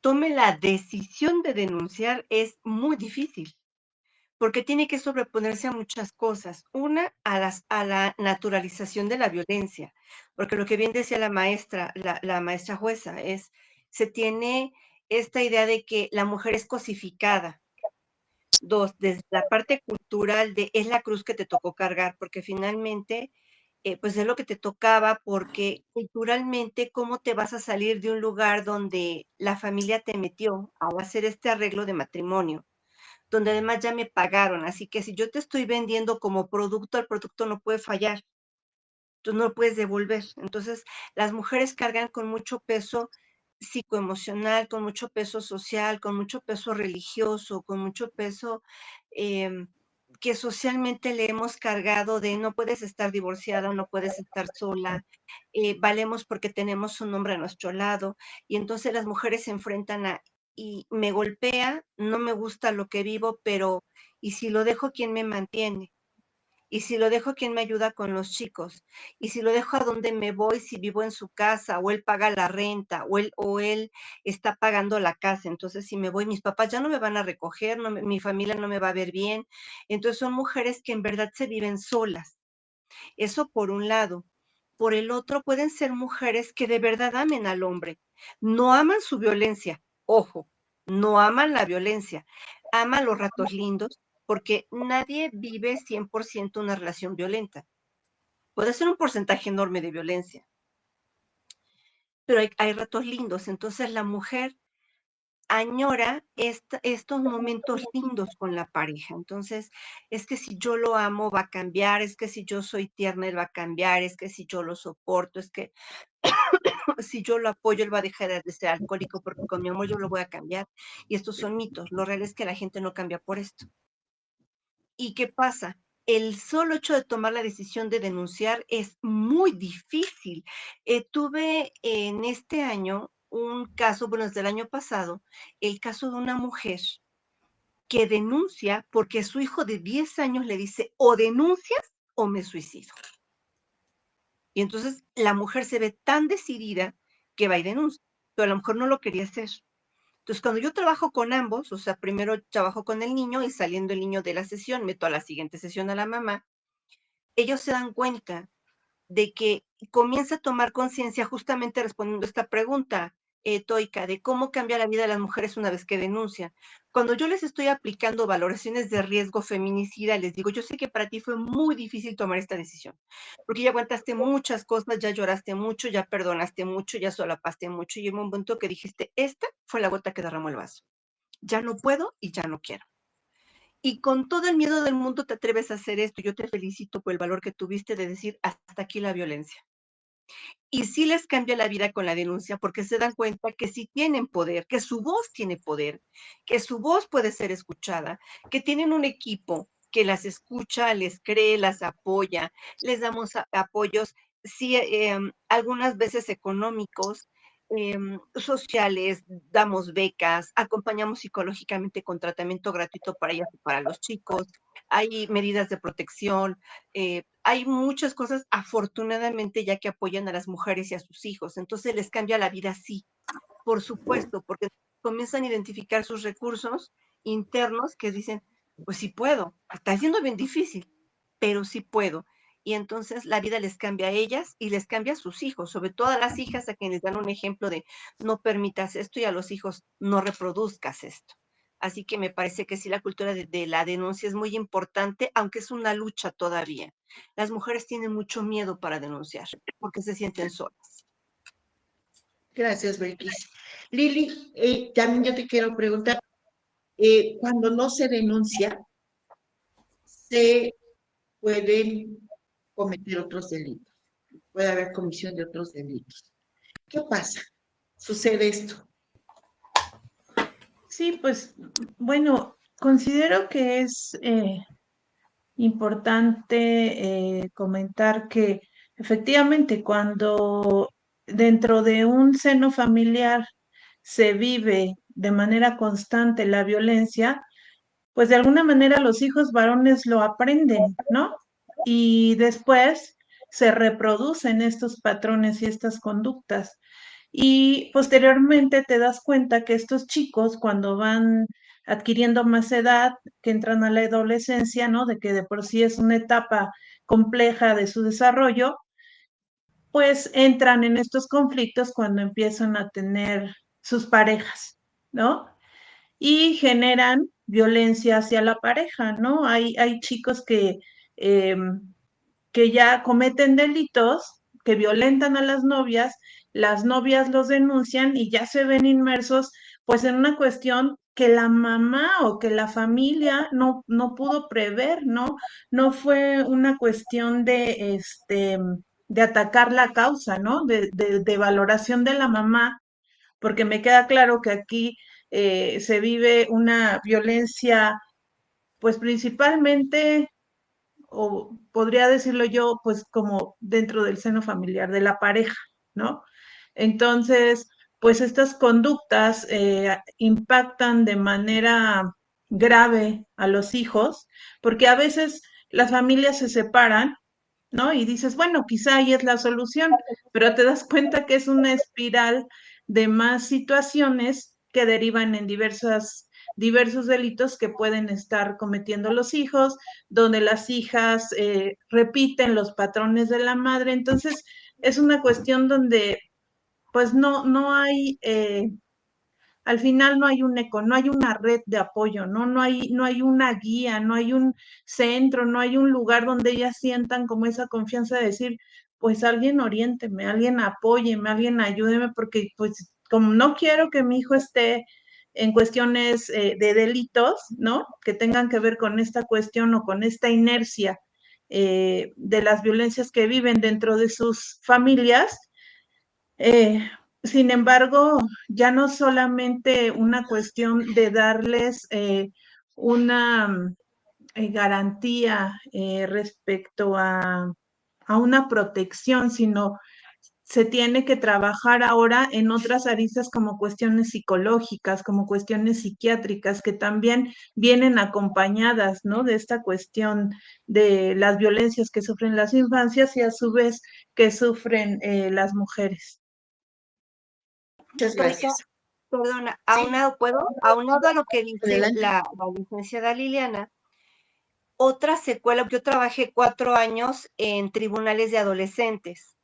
tome la decisión de denunciar es muy difícil, porque tiene que sobreponerse a muchas cosas. Una, a la naturalización de la violencia, porque lo que bien decía la maestra, la maestra jueza, se tiene esta idea de que la mujer es cosificada. Dos, desde la parte cultural de es la cruz que te tocó cargar, porque finalmente, pues es lo que te tocaba, porque culturalmente, ¿cómo te vas a salir de un lugar donde la familia te metió a hacer este arreglo de matrimonio? Donde además ya me pagaron, así que si yo te estoy vendiendo como producto, el producto no puede fallar, tú no lo puedes devolver. Entonces, las mujeres cargan con mucho peso psicoemocional, con mucho peso social, con mucho peso religioso, con mucho peso em, que socialmente le hemos cargado de no puedes estar divorciada, no puedes estar sola, valemos porque tenemos un hombre a nuestro lado. Y entonces las mujeres se enfrentan a, y me golpea, no me gusta lo que vivo, pero ¿y si lo dejo, quién me mantiene? Y si lo dejo, ¿quién me ayuda con los chicos? Y si lo dejo, ¿a dónde me voy si vivo en su casa? O él paga la renta, o él está pagando la casa. Entonces, si me voy, mis papás ya no me van a recoger, mi familia no me va a ver bien. Entonces, son mujeres que en verdad se viven solas. Eso por un lado. Por el otro, pueden ser mujeres que de verdad amen al hombre. No aman su violencia, ojo, no aman la violencia, aman los ratos lindos, porque nadie vive 100% una relación violenta. Puede ser un porcentaje enorme de violencia, pero hay ratos lindos. Entonces la mujer añora estos momentos lindos con la pareja. Entonces, es que si yo lo amo va a cambiar, es que si yo soy tierna él va a cambiar, es que si yo lo soporto, es que si yo lo apoyo él va a dejar de ser alcohólico porque con mi amor yo lo voy a cambiar. Y estos son mitos. Lo real es que la gente no cambia por esto. ¿Y qué pasa? El solo hecho de tomar la decisión de denunciar es muy difícil. Tuve en este año un caso, bueno, desde el año pasado, el caso de una mujer que denuncia porque su hijo de 10 años le dice, o denuncias o me suicido. Y entonces la mujer se ve tan decidida que va y denuncia, pero a lo mejor no lo quería hacer. Entonces, cuando yo trabajo con ambos, o sea, primero trabajo con el niño y saliendo el niño de la sesión, meto a la siguiente sesión a la mamá, ellos se dan cuenta de que comienza a tomar conciencia justamente respondiendo a esta pregunta, Toica, de cómo cambia la vida de las mujeres una vez que denuncian. Cuando yo les estoy aplicando valoraciones de riesgo feminicida, les digo, yo sé que para ti fue muy difícil tomar esta decisión, porque ya aguantaste muchas cosas, ya lloraste mucho, ya perdonaste mucho, ya solapaste mucho, y en un momento que dijiste, esta fue la gota que derramó el vaso. Ya no puedo y ya no quiero. Y con todo el miedo del mundo te atreves a hacer esto. Yo te felicito por el valor que tuviste de decir hasta aquí la violencia. Y sí les cambia la vida con la denuncia porque se dan cuenta que sí tienen poder, que su voz tiene poder, que su voz puede ser escuchada, que tienen un equipo que las escucha, les cree, las apoya, les damos apoyos, sí, algunas veces económicos, sociales, damos becas, acompañamos psicológicamente con tratamiento gratuito para ellas y para los chicos, hay medidas de protección, hay muchas cosas, afortunadamente, ya que apoyan a las mujeres y a sus hijos. Entonces les cambia la vida, sí, por supuesto, porque comienzan a identificar sus recursos internos que dicen, pues sí puedo, está siendo bien difícil, pero sí puedo. Y entonces la vida les cambia a ellas y les cambia a sus hijos, sobre todo a las hijas a quienes dan un ejemplo de no permitas esto y a los hijos no reproduzcas esto. Así que me parece que sí, la cultura de la denuncia es muy importante, aunque es una lucha todavía. Las mujeres tienen mucho miedo para denunciar porque se sienten solas. Gracias, Belkis. Lili, también yo te quiero preguntar, cuando no se denuncia, se pueden cometer otros delitos. Puede haber comisión de otros delitos. ¿Qué pasa? Sucede esto. Sí, pues bueno, considero que es importante comentar que efectivamente cuando dentro de un seno familiar se vive de manera constante la violencia, pues de alguna manera los hijos varones lo aprenden, ¿no? Y después se reproducen estos patrones y estas conductas. Y posteriormente te das cuenta que estos chicos, cuando van adquiriendo más edad, que entran a la adolescencia, ¿no? De que de por sí es una etapa compleja de su desarrollo, pues entran en estos conflictos cuando empiezan a tener sus parejas, ¿no? Y generan violencia hacia la pareja, ¿no? Hay chicos eh, que ya cometen delitos, que violentan a las novias los denuncian y ya se ven inmersos pues en una cuestión que la mamá o que la familia no pudo prever, ¿no? No fue una cuestión de atacar la causa, ¿no? De valoración de la mamá, porque me queda claro que aquí se vive una violencia, pues principalmente, o podría decirlo yo, pues como dentro del seno familiar de la pareja, ¿no? Entonces, pues estas conductas impactan de manera grave a los hijos, porque a veces las familias se separan, ¿no? Y dices, bueno, quizá ahí es la solución, pero te das cuenta que es una espiral de más situaciones que derivan en diversos delitos que pueden estar cometiendo los hijos, donde las hijas repiten los patrones de la madre. Entonces, es una cuestión donde pues no hay al final no hay un eco, no hay una red de apoyo, ¿no? No hay una guía, no hay un centro, no hay un lugar donde ellas sientan como esa confianza de decir, pues alguien oriénteme, alguien apóyeme, alguien ayúdeme, porque pues como no quiero que mi hijo esté en cuestiones de delitos, ¿no? Que tengan que ver con esta cuestión o con esta inercia de las violencias que viven dentro de sus familias, eh, sin embargo, ya no solamente una cuestión de darles una garantía respecto a una protección, sino se tiene que trabajar ahora en otras aristas como cuestiones psicológicas, como cuestiones psiquiátricas, que también vienen acompañadas, ¿no? De esta cuestión de las violencias que sufren las infancias y a su vez que sufren las mujeres. Muchas Tónica, gracias. perdona, Sí, aunado a lo que dice adelante. la licenciada Liliana, otra secuela, yo trabajé 4 años en tribunales de adolescentes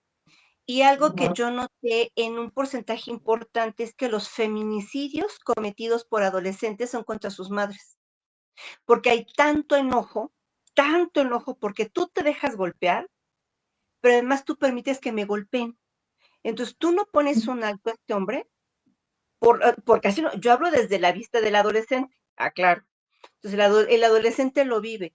y algo que yo noté en un porcentaje importante es que los feminicidios cometidos por adolescentes son contra sus madres, porque hay tanto enojo porque tú te dejas golpear, pero además tú permites que me golpeen. Entonces tú no pones un alto a este hombre, porque así no, yo hablo desde la vista del adolescente, aclaro. Entonces el adolescente lo vive.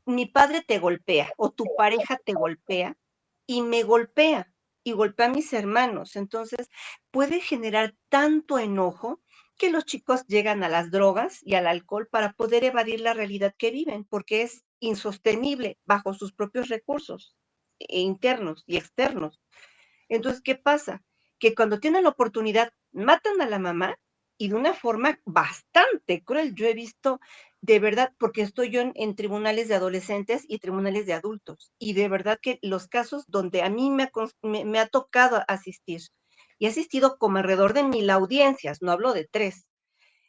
Mi padre te golpea o tu pareja te golpea y me golpea y golpea a mis hermanos. Entonces puede generar tanto enojo que los chicos llegan a las drogas y al alcohol para poder evadir la realidad que viven, porque es insostenible bajo sus propios recursos internos y externos. Entonces, ¿qué pasa? Que cuando tienen la oportunidad, matan a la mamá y de una forma bastante cruel. Yo he visto, de verdad, porque estoy yo en tribunales de adolescentes y tribunales de adultos, y de verdad que los casos donde a mí me ha tocado asistir, y he asistido como alrededor de 1000 audiencias, no hablo de 3,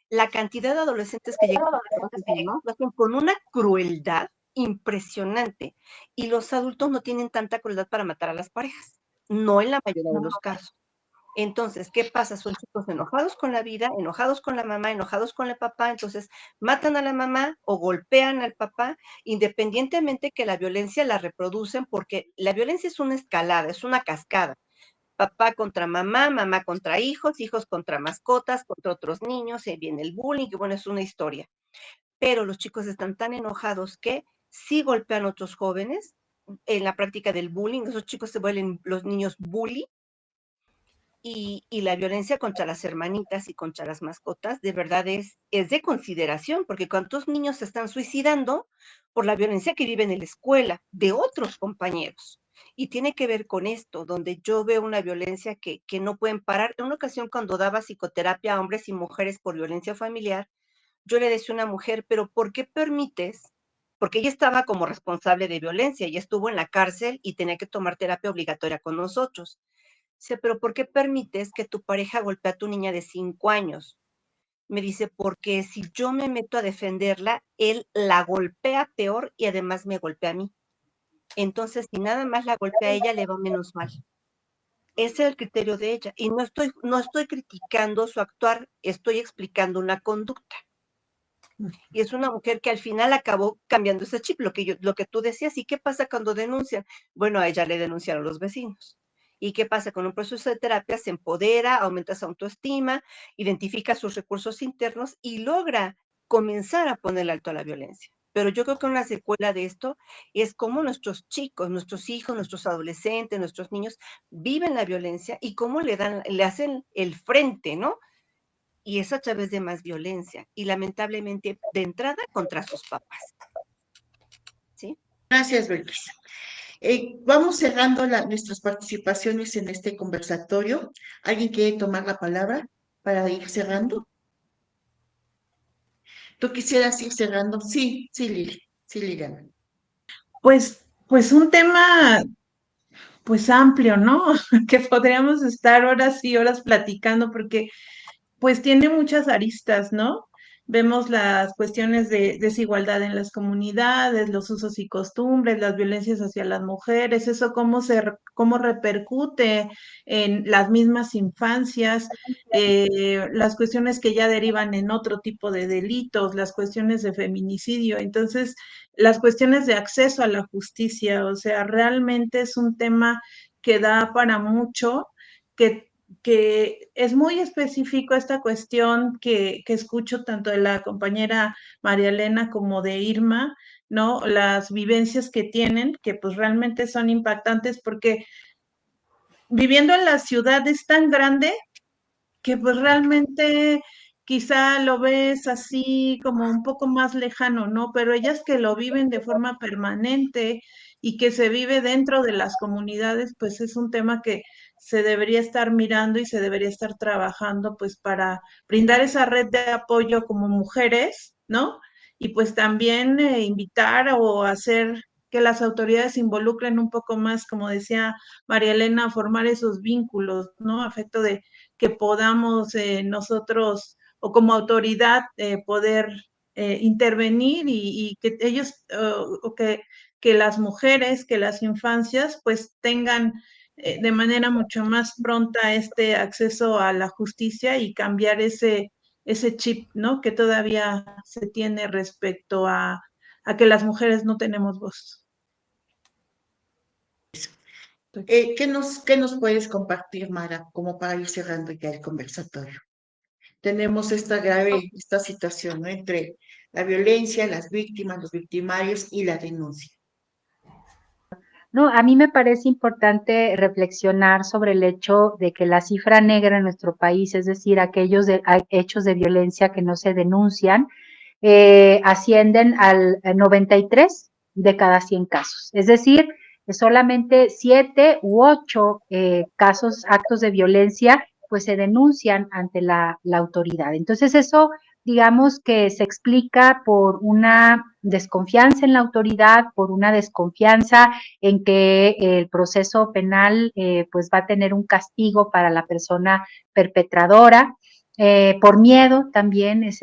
la cantidad de adolescentes que llegan a asesinos lo hacen con una crueldad impresionante, y los adultos no tienen tanta crueldad para matar a las parejas, no en la mayoría de los casos. Entonces, ¿qué pasa? Son chicos enojados con la vida, enojados con la mamá, enojados con el papá, entonces matan a la mamá o golpean al papá, independientemente que la violencia la reproducen, porque la violencia es una escalada, es una cascada. Papá contra mamá, mamá contra hijos, hijos contra mascotas, contra otros niños, viene el bullying, que bueno, es una historia. Pero los chicos están tan enojados que sí golpean a otros jóvenes en la práctica del bullying. Esos chicos se vuelven los niños bully. Y la violencia contra las hermanitas y contra las mascotas de verdad es de consideración, porque cuántos niños se están suicidando por la violencia que viven en la escuela de otros compañeros. Y tiene que ver con esto, donde yo veo una violencia que no pueden parar. En una ocasión, cuando daba psicoterapia a hombres y mujeres por violencia familiar, yo le decía a una mujer, pero ¿por qué permites? Porque ella estaba como responsable de violencia y estuvo en la cárcel y tenía que tomar terapia obligatoria con nosotros. Dice, pero ¿por qué permites que tu pareja golpee a tu niña de 5 años? Me dice, porque si yo me meto a defenderla, él la golpea peor y además me golpea a mí. Entonces, si nada más la golpea a ella, le va menos mal. Ese es el criterio de ella. Y no estoy criticando su actuar, estoy explicando una conducta. Y es una mujer que al final acabó cambiando ese chip, lo que tú decías. ¿Y qué pasa cuando denuncian? Bueno, a ella le denunciaron los vecinos. ¿Y qué pasa? Con un proceso de terapia se empodera, aumenta su autoestima, identifica sus recursos internos y logra comenzar a poner alto a la violencia. Pero yo creo que una secuela de esto es cómo nuestros chicos, nuestros hijos, nuestros adolescentes, nuestros niños viven la violencia y cómo le hacen el frente, ¿no? Y es a través de más violencia y lamentablemente de entrada contra sus papás, ¿sí? Gracias, Belkis. Vamos cerrando nuestras participaciones en este conversatorio. ¿Alguien quiere tomar la palabra para ir cerrando? ¿Tú quisieras ir cerrando? Sí, sí, Lili. Sí, Liliana. Pues un tema pues amplio, ¿no? Que podríamos estar horas y horas platicando porque pues tiene muchas aristas, ¿no? Vemos las cuestiones de desigualdad en las comunidades, los usos y costumbres, las violencias hacia las mujeres, eso cómo repercute en las mismas infancias, las cuestiones que ya derivan en otro tipo de delitos, las cuestiones de feminicidio, entonces las cuestiones de acceso a la justicia, o sea, realmente es un tema que da para mucho, que es muy específico esta cuestión que escucho tanto de la compañera María Elena como de Irma, ¿no? Las vivencias que tienen, que pues realmente son impactantes porque viviendo en la ciudad es tan grande que pues realmente quizá lo ves así como un poco más lejano, ¿no? Pero ellas que lo viven de forma permanente y que se vive dentro de las comunidades, pues es un tema que se debería estar mirando y se debería estar trabajando pues para brindar esa red de apoyo como mujeres, ¿no? Y pues también invitar o hacer que las autoridades se involucren un poco más, como decía María Elena, a formar esos vínculos, ¿no? Afecto de que podamos nosotros o como autoridad poder intervenir y que ellos o que las mujeres, que las infancias pues tengan de manera mucho más pronta este acceso a la justicia y cambiar ese chip, ¿no? Que todavía se tiene respecto a que las mujeres no tenemos voz. ¿Qué nos puedes compartir, Mara, como para ir cerrando ya el conversatorio? Tenemos esta situación, ¿no? Entre la violencia, las víctimas, los victimarios y la denuncia. No, a mí me parece importante reflexionar sobre el hecho de que la cifra negra en nuestro país, es decir, aquellos hechos de violencia que no se denuncian, ascienden al 93 de cada 100 casos. Es decir, solamente 7 u 8 actos de violencia, pues se denuncian ante la autoridad. Entonces eso, digamos que se explica por una desconfianza en la autoridad, por una desconfianza en que el proceso penal pues va a tener un castigo para la persona perpetradora, por miedo también es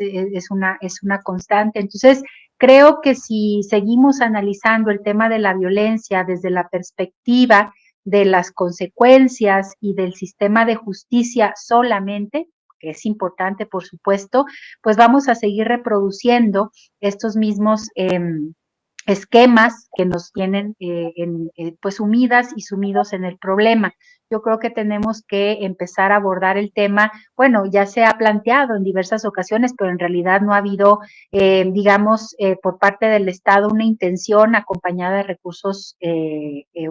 una constante. Entonces, creo que si seguimos analizando el tema de la violencia desde la perspectiva de las consecuencias y del sistema de justicia solamente, que es importante, por supuesto, pues vamos a seguir reproduciendo estos mismos esquemas que nos tienen pues sumidas y sumidos en el problema. yo creo que tenemos que empezar a abordar el tema. Bueno, ya se ha planteado en diversas ocasiones, pero en realidad no ha habido, digamos, por parte del Estado una intención acompañada de recursos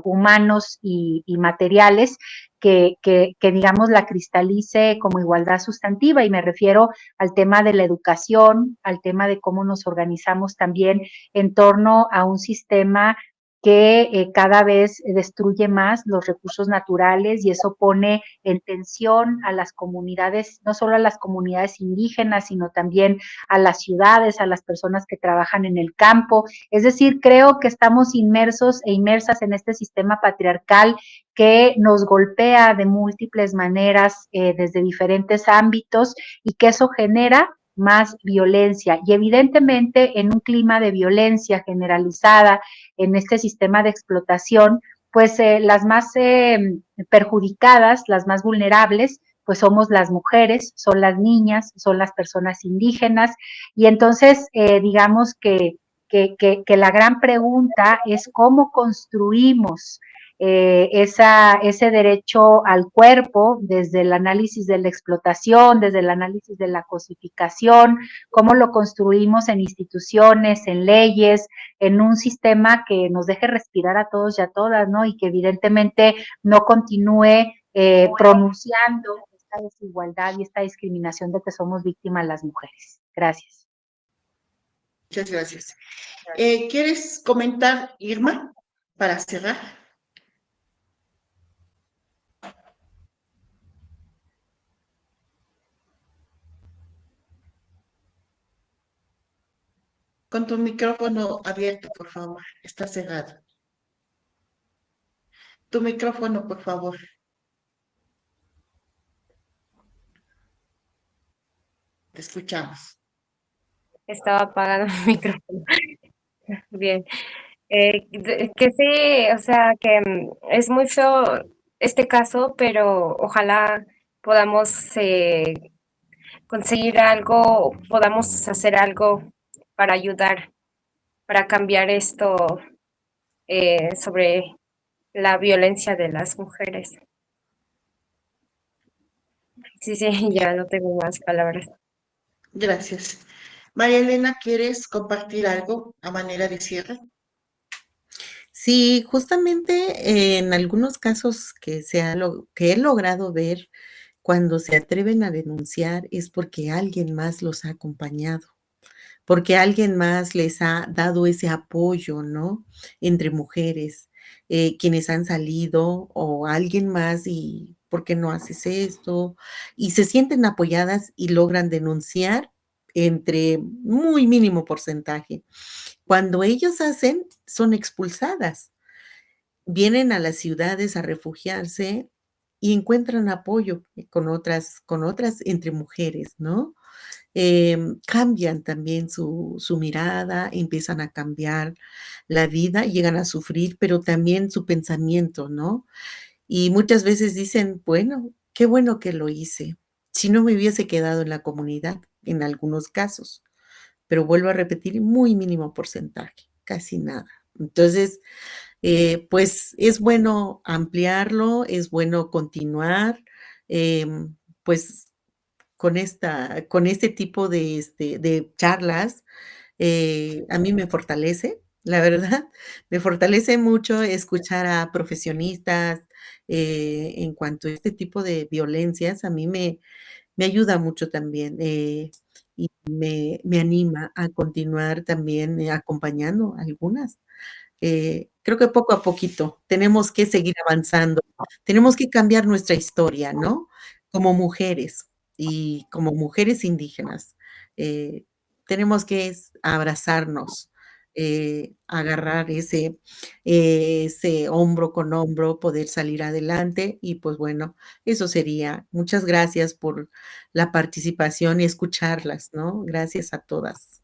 humanos y materiales que, digamos, la cristalice como igualdad sustantiva, y me refiero al tema de la educación, al tema de cómo nos organizamos también en torno a un sistema que cada vez destruye más los recursos naturales, y eso pone en tensión a las comunidades, no solo a las comunidades indígenas, sino también a las ciudades, a las personas que trabajan en el campo. Es decir, creo que estamos inmersos e inmersas en este sistema patriarcal que nos golpea de múltiples maneras desde diferentes ámbitos, y que eso genera más violencia. Y evidentemente en un clima de violencia generalizada en este sistema de explotación, pues las más perjudicadas, las más vulnerables, pues somos las mujeres, son las niñas, son las personas indígenas. Y entonces digamos que la gran pregunta es cómo construimos ese derecho al cuerpo desde el análisis de la explotación, desde el análisis de la cosificación, cómo lo construimos en instituciones, en leyes, en un sistema que nos deje respirar a todos y a todas, ¿no? Y que evidentemente no continúe pronunciando esta desigualdad y esta discriminación de que somos víctimas las mujeres. Gracias. Muchas gracias. ¿Quieres comentar, Irma, para cerrar? Con tu micrófono abierto, por favor. Está cerrado. Tu micrófono, por favor. Te escuchamos. Estaba apagado mi micrófono. Bien. Que sí, o sea, que es muy feo este caso, pero ojalá podamos conseguir algo, podamos hacer algo para ayudar, para cambiar esto sobre la violencia de las mujeres. Sí, ya no tengo más palabras. Gracias. María Elena, ¿quieres compartir algo a manera de cierre? Sí, justamente en algunos casos que he logrado ver, cuando se atreven a denunciar es porque alguien más los ha acompañado, porque alguien más les ha dado ese apoyo, ¿no? Entre mujeres, quienes han salido, o alguien más, y ¿por qué no haces esto? Y se sienten apoyadas y logran denunciar entre muy mínimo porcentaje. Cuando ellos hacen, son expulsadas. Vienen a las ciudades a refugiarse y encuentran apoyo con otras entre mujeres, ¿no? Cambian también su mirada, empiezan a cambiar la vida, llegan a sufrir, pero también su pensamiento, ¿no? Y muchas veces dicen, bueno, qué bueno que lo hice, si no me hubiese quedado en la comunidad, en algunos casos, pero vuelvo a repetir, muy mínimo porcentaje, casi nada. Entonces, pues es bueno ampliarlo, es bueno continuar, pues con este tipo de charlas, a mí me fortalece, la verdad, me fortalece mucho escuchar a profesionistas en cuanto a este tipo de violencias, a mí me ayuda mucho también, y me anima a continuar también acompañando a algunas. Creo que poco a poquito tenemos que seguir avanzando, tenemos que cambiar nuestra historia, ¿no? Como mujeres y como mujeres indígenas, tenemos que abrazarnos, agarrar ese hombro con hombro, poder salir adelante y pues bueno, eso sería. Muchas gracias por la participación y escucharlas, ¿no? Gracias a todas.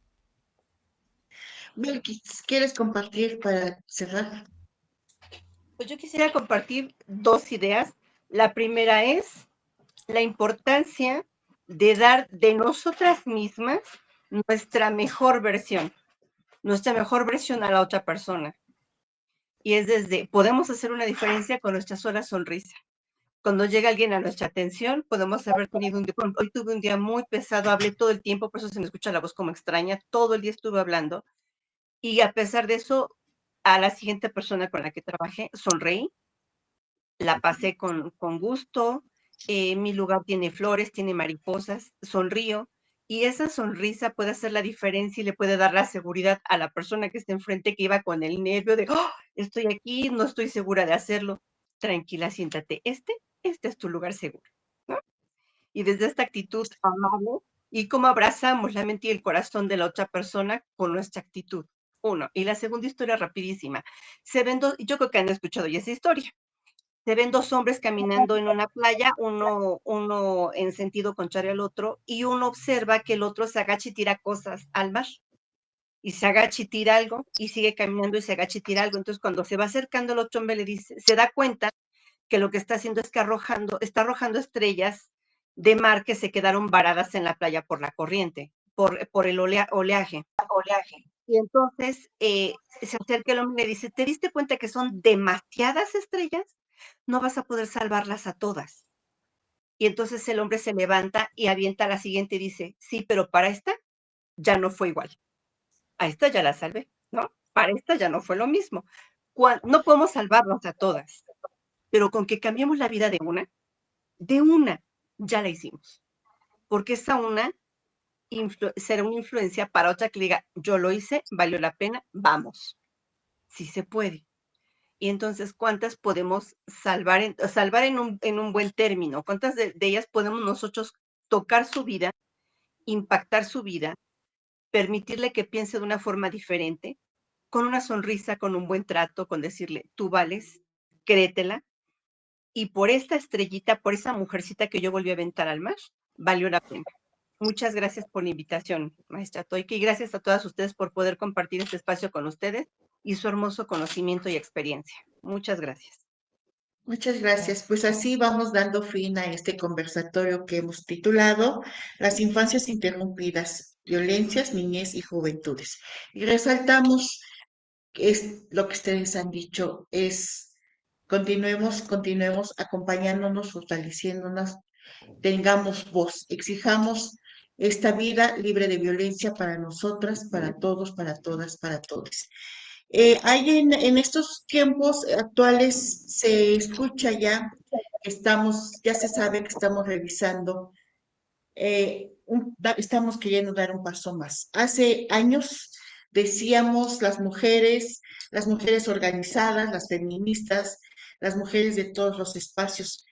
Belkis, ¿quieres compartir para cerrar? Pues yo quisiera compartir dos ideas. La primera es la importancia de dar de nosotras mismas nuestra mejor versión a la otra persona. Y es podemos hacer una diferencia con nuestra sola sonrisa. Cuando llega alguien a nuestra atención, podemos haber tenido un día, hoy tuve un día muy pesado, hablé todo el tiempo, por eso se me escucha la voz como extraña, todo el día estuve hablando, y a pesar de eso, a la siguiente persona con la que trabajé, sonreí, la pasé con gusto, mi lugar tiene flores, tiene mariposas, sonrío, y esa sonrisa puede hacer la diferencia y le puede dar la seguridad a la persona que está enfrente, que iba con el nervio de, ¡oh! Estoy aquí, no estoy segura de hacerlo. Tranquila, siéntate, este es tu lugar seguro, ¿no? Y desde esta actitud amable, y cómo abrazamos la mente y el corazón de la otra persona con nuestra actitud. Uno. Y la segunda historia rapidísima. Yo creo que han escuchado ya esa historia. Se ven dos hombres caminando en una playa, uno en sentido contrario al otro, y uno observa que el otro se agacha y tira cosas al mar. Y se agacha y tira algo, y sigue caminando y se agacha y tira algo. Entonces, cuando se va acercando el otro hombre, le dice, se da cuenta que lo que está haciendo es que está arrojando estrellas de mar que se quedaron varadas en la playa por la corriente, por el oleaje. Y entonces se acerca el hombre y le dice, ¿te diste cuenta que son demasiadas estrellas? No vas a poder salvarlas a todas. Y entonces el hombre se levanta y avienta la siguiente y dice, sí, pero para esta ya no fue igual. A esta ya la salvé, ¿no? Para esta ya no fue lo mismo. No podemos salvarlas a todas, pero con que cambiemos la vida de una, ya la hicimos. Porque esa una será una influencia para otra que diga, yo lo hice, valió la pena, vamos. Sí se puede. Y entonces, ¿cuántas podemos salvar en un buen término? ¿Cuántas de ellas podemos nosotros tocar su vida, impactar su vida, permitirle que piense de una forma diferente, con una sonrisa, con un buen trato, con decirle, tú vales, créetela, y por esta estrellita, por esa mujercita que yo volví a aventar al mar, valió la pena. Muchas gracias por la invitación, maestra Toike, y gracias a todas ustedes por poder compartir este espacio con ustedes y su hermoso conocimiento y experiencia. Muchas gracias. Muchas gracias. Pues así vamos dando fin a este conversatorio que hemos titulado Las infancias interrumpidas, violencias, niñez y juventudes. Y resaltamos es lo que ustedes han dicho, continuemos acompañándonos, fortaleciéndonos, tengamos voz, exijamos esta vida libre de violencia para nosotras, para todos, para todas, para todos. Hay en estos tiempos actuales se escucha ya que ya se sabe que estamos revisando, estamos queriendo dar un paso más. Hace años decíamos las mujeres organizadas, las feministas, las mujeres de todos los espacios,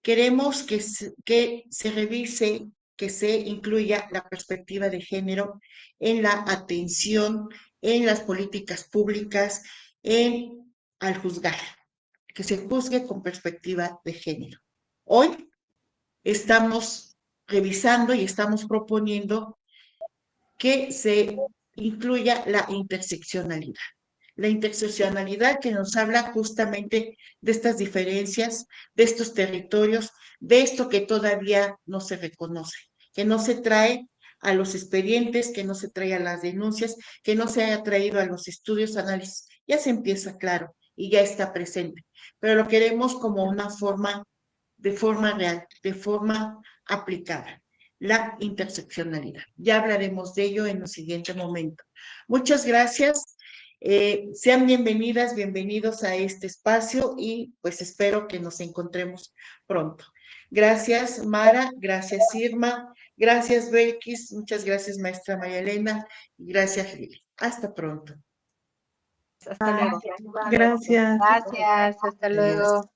queremos que se revise, que se incluya la perspectiva de género en la atención, en las políticas públicas, al juzgar, que se juzgue con perspectiva de género. Hoy estamos revisando y estamos proponiendo que se incluya la interseccionalidad. La interseccionalidad que nos habla justamente de estas diferencias, de estos territorios, de esto que todavía no se reconoce, que no se trae a los expedientes, que no se trae a las denuncias, que no se haya traído a los estudios, análisis. Ya se empieza, claro, y ya está presente, pero lo queremos como una forma, de forma real, de forma aplicada. La interseccionalidad. Ya hablaremos de ello en el siguiente momento. Muchas gracias. Sean bienvenidas, bienvenidos a este espacio y pues espero que nos encontremos pronto. Gracias, Mara, gracias, Irma, gracias, Belkis, muchas gracias, maestra María Elena, y gracias, Lili. Hasta pronto. Hasta luego. Gracias. Gracias, hasta luego.